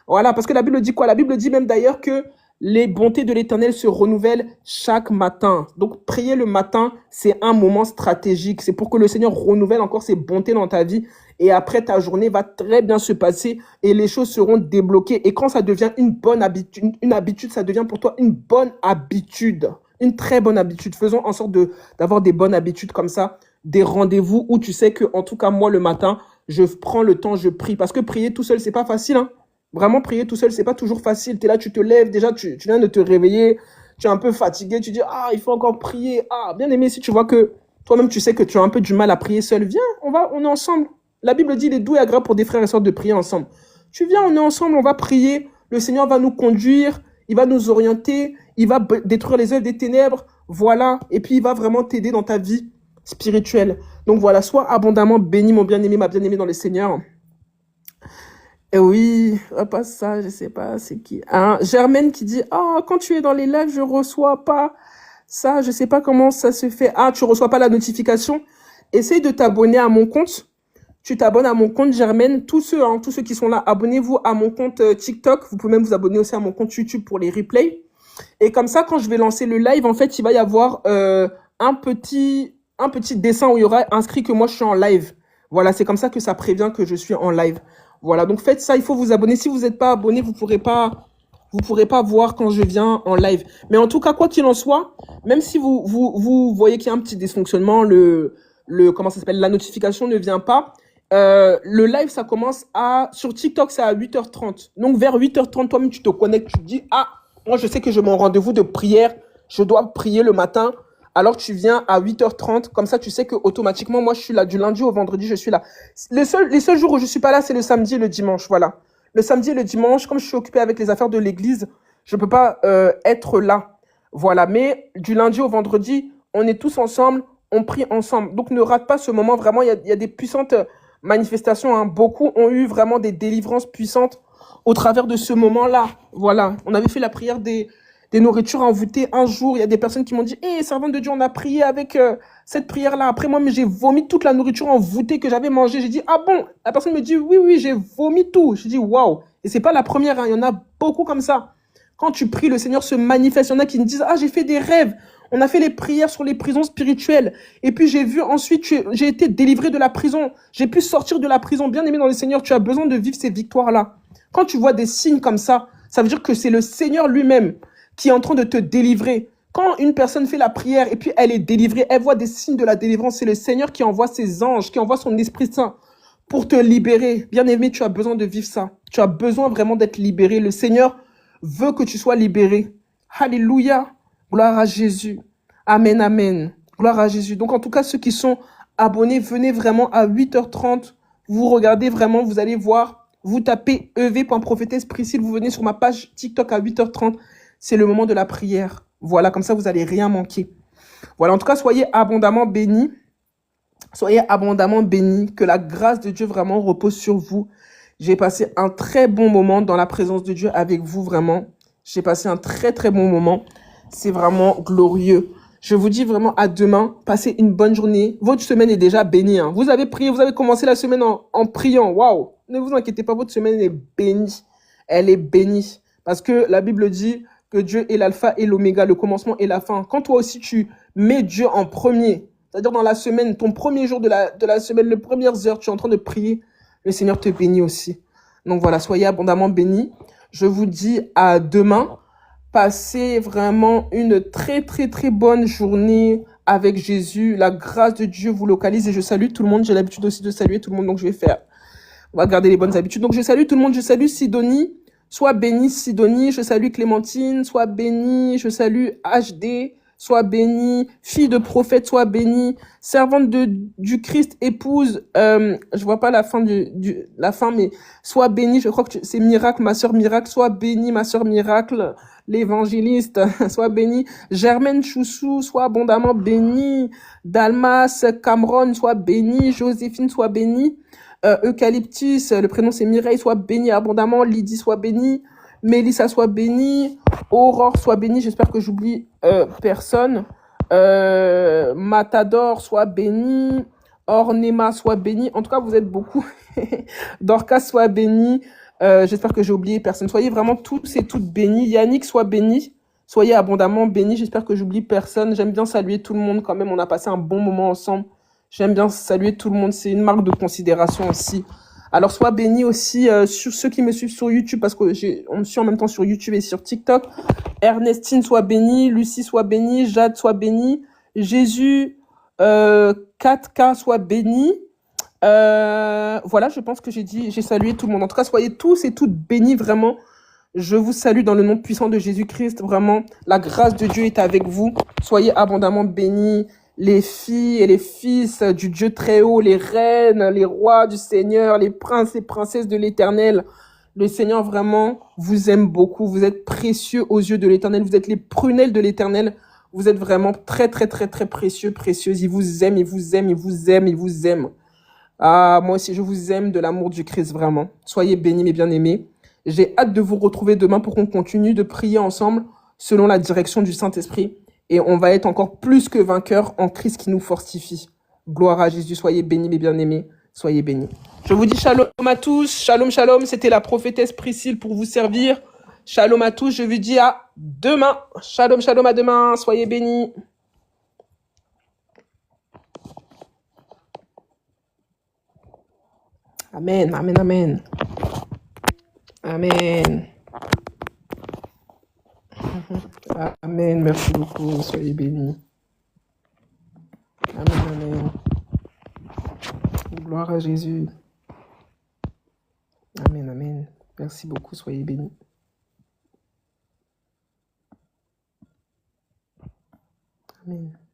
Voilà, parce que la Bible dit quoi? La Bible dit même d'ailleurs que les bontés de l'Éternel se renouvellent chaque matin. Donc, prier le matin, c'est un moment stratégique. C'est pour que le Seigneur renouvelle encore ses bontés dans ta vie. Et après, ta journée va très bien se passer et les choses seront débloquées. Et quand ça devient une bonne habitude, ça devient pour toi une bonne habitude. Une très bonne habitude. Faisons en sorte d'avoir des bonnes habitudes comme ça. Des rendez-vous où tu sais que, en tout cas, moi, le matin, je prends le temps, je prie. Parce que prier tout seul, c'est pas facile, hein. Vraiment, prier tout seul, c'est pas toujours facile. Tu es là, tu te lèves, déjà, tu viens de te réveiller, tu es un peu fatigué, tu dis, ah, il faut encore prier. Ah, bien aimé, si tu vois que toi-même, tu sais que tu as un peu du mal à prier seul, viens, on est ensemble. La Bible dit, il est doux et agréable pour des frères et sœurs de prier ensemble. Tu viens, on est ensemble, on va prier. Le Seigneur va nous conduire, il va nous orienter, il va détruire les œuvres des ténèbres. Voilà. Et puis, il va vraiment t'aider dans ta vie spirituelle. Donc voilà, sois abondamment béni, mon bien-aimé, ma bien-aimée dans le Seigneur. Et oui, pas ça, je sais pas, c'est qui. Hein? Germaine qui dit, ah, quand tu es dans les lives, je reçois pas ça, je sais pas comment ça se fait. Ah, tu reçois pas la notification. Essaye de t'abonner à mon compte. Tu t'abonnes à mon compte Germaine. Tous ceux qui sont là, abonnez-vous à mon compte TikTok. Vous pouvez même vous abonner aussi à mon compte YouTube pour les replays. Et comme ça, quand je vais lancer le live, en fait, il va y avoir un petit dessin où il y aura inscrit que moi, je suis en live. Voilà, c'est comme ça que ça prévient que je suis en live. Voilà, donc faites ça, il faut vous abonner. Si vous n'êtes pas abonné, vous pourrez pas voir quand je viens en live. Mais en tout cas, quoi qu'il en soit, même si vous voyez qu'il y a un petit dysfonctionnement, comment ça s'appelle, la notification ne vient pas. Le live, ça commence sur TikTok, c'est à 8h30. Donc vers 8h30, toi-même, tu te connectes, tu te dis, ah, moi, je sais que j'ai mon rendez-vous de prière, je dois prier le matin. Alors tu viens à 8h30, comme ça tu sais que automatiquement moi je suis là du lundi au vendredi, je suis là. Les seuls jours où je suis pas là, c'est le samedi et le dimanche, voilà. Le samedi et le dimanche, comme je suis occupée avec les affaires de l'église, je peux pas être là. Voilà, mais du lundi au vendredi, on est tous ensemble, on prie ensemble. Donc ne rate pas ce moment, vraiment, il y a des puissantes manifestations, hein. Beaucoup ont eu vraiment des délivrances puissantes au travers de ce moment-là. Voilà, on avait fait la prière des nourritures envoûtées un jour. Il y a des personnes qui m'ont dit, hé, servante de Dieu, on a prié avec cette prière-là. Après moi, mais j'ai vomi toute la nourriture envoûtée que j'avais mangée. J'ai dit, ah bon? La personne me dit, oui, j'ai vomi tout. J'ai dit, waouh. Et c'est pas la première, hein. Il y en a beaucoup comme ça. Quand tu pries, le Seigneur se manifeste. Il y en a qui me disent, ah, j'ai fait des rêves. On a fait les prières sur les prisons spirituelles. Et puis j'ai vu ensuite, j'ai été délivré de la prison. J'ai pu sortir de la prison. Bien aimé dans le Seigneur, tu as besoin de vivre ces victoires-là. Quand tu vois des signes comme ça veut dire que c'est le Seigneur lui-même qui est en train de te délivrer. Quand une personne fait la prière et puis elle est délivrée, elle voit des signes de la délivrance, c'est le Seigneur qui envoie ses anges, qui envoie son Esprit Saint pour te libérer. Bien-aimé, tu as besoin de vivre ça. Tu as besoin vraiment d'être libéré. Le Seigneur veut que tu sois libéré. Alléluia. Gloire à Jésus. Amen, amen. Gloire à Jésus. Donc en tout cas, ceux qui sont abonnés, venez vraiment à 8h30. Vous regardez vraiment, vous allez voir. Vous tapez ev.prophétesse Priscille, vous venez sur ma page TikTok à 8h30. C'est le moment de la prière. Voilà, comme ça, vous n'allez rien manquer. Voilà, en tout cas, soyez abondamment bénis. Soyez abondamment bénis. Que la grâce de Dieu vraiment repose sur vous. J'ai passé un très bon moment dans la présence de Dieu avec vous, vraiment. J'ai passé un très, très bon moment. C'est vraiment glorieux. Je vous dis vraiment à demain. Passez une bonne journée. Votre semaine est déjà bénie, hein. Vous avez prié, vous avez commencé la semaine en priant. Waouh! Ne vous inquiétez pas, votre semaine est bénie. Elle est bénie. Parce que la Bible dit que Dieu est l'alpha et l'oméga, le commencement et la fin. Quand toi aussi tu mets Dieu en premier, c'est-à-dire dans la semaine, ton premier jour de la semaine, les premières heures, tu es en train de prier, le Seigneur te bénit aussi. Donc voilà, soyez abondamment bénis. Je vous dis à demain. Passez vraiment une très, très, très bonne journée avec Jésus. La grâce de Dieu vous localise et je salue tout le monde. J'ai l'habitude aussi de saluer tout le monde, donc je vais faire. On va garder les bonnes habitudes. Donc je salue tout le monde. Je salue Sidonie. Sois bénie Sidonie. Je salue Clémentine. Sois bénie. Je salue HD. Sois bénie. Fille de prophète, sois bénie. Servante du Christ, épouse. Je vois pas la fin la fin, mais sois bénie. Je crois que c'est Miracle, ma sœur Miracle. Sois bénie, ma sœur Miracle. L'évangéliste, sois bénie. Germaine Choussou, sois abondamment bénie. Dalmas, Cameron, sois bénie. Joséphine, sois bénie. Eucalyptus, le prénom c'est Mireille, sois bénie abondamment. Lydie, sois bénie. Mélissa, sois bénie. Aurore, sois bénie. J'espère que j'oublie personne. Matador, sois bénie. Ornema, sois bénie. En tout cas, vous êtes beaucoup. Dorcas, sois bénie. J'espère que j'ai oublié personne. Soyez vraiment tous et toutes bénis. Yannick, sois béni. Soyez abondamment bénis. J'espère que j'oublie personne. J'aime bien saluer tout le monde quand même. On a passé un bon moment ensemble. J'aime bien saluer tout le monde. C'est une marque de considération aussi. Alors, sois bénis aussi sur ceux qui me suivent sur YouTube parce que on me suit en même temps sur YouTube et sur TikTok. Ernestine, sois bénie. Lucie, sois bénie. Jade, sois bénie. Jésus, 4K, sois béni. Voilà, je pense que j'ai salué tout le monde. En tout cas, soyez tous et toutes bénis, vraiment. Je vous salue dans le nom puissant de Jésus-Christ, vraiment. La grâce de Dieu est avec vous. Soyez abondamment bénis, les filles et les fils du Dieu très haut, les reines, les rois du Seigneur, les princes et princesses de l'Éternel. Le Seigneur vraiment vous aime beaucoup. Vous êtes précieux aux yeux de l'Éternel. Vous êtes les prunelles de l'Éternel. Vous êtes vraiment très, très, très, très précieux, précieuse. Il vous aime, il vous aime, il vous aime, il vous aime. Ah, moi aussi, je vous aime de l'amour du Christ, vraiment. Soyez bénis, mes bien-aimés. J'ai hâte de vous retrouver demain pour qu'on continue de prier ensemble selon la direction du Saint-Esprit. Et on va être encore plus que vainqueurs en Christ qui nous fortifie. Gloire à Jésus. Soyez bénis, mes bien-aimés. Soyez bénis. Je vous dis shalom à tous. Shalom, shalom. C'était la prophétesse Priscille pour vous servir. Shalom à tous. Je vous dis à demain. Shalom, shalom, à demain. Soyez bénis. Amen, amen, amen. Amen. Amen. Merci beaucoup. Soyez bénis. Amen, amen. Gloire à Jésus. Amen, amen. Merci beaucoup. Soyez bénis. Amen.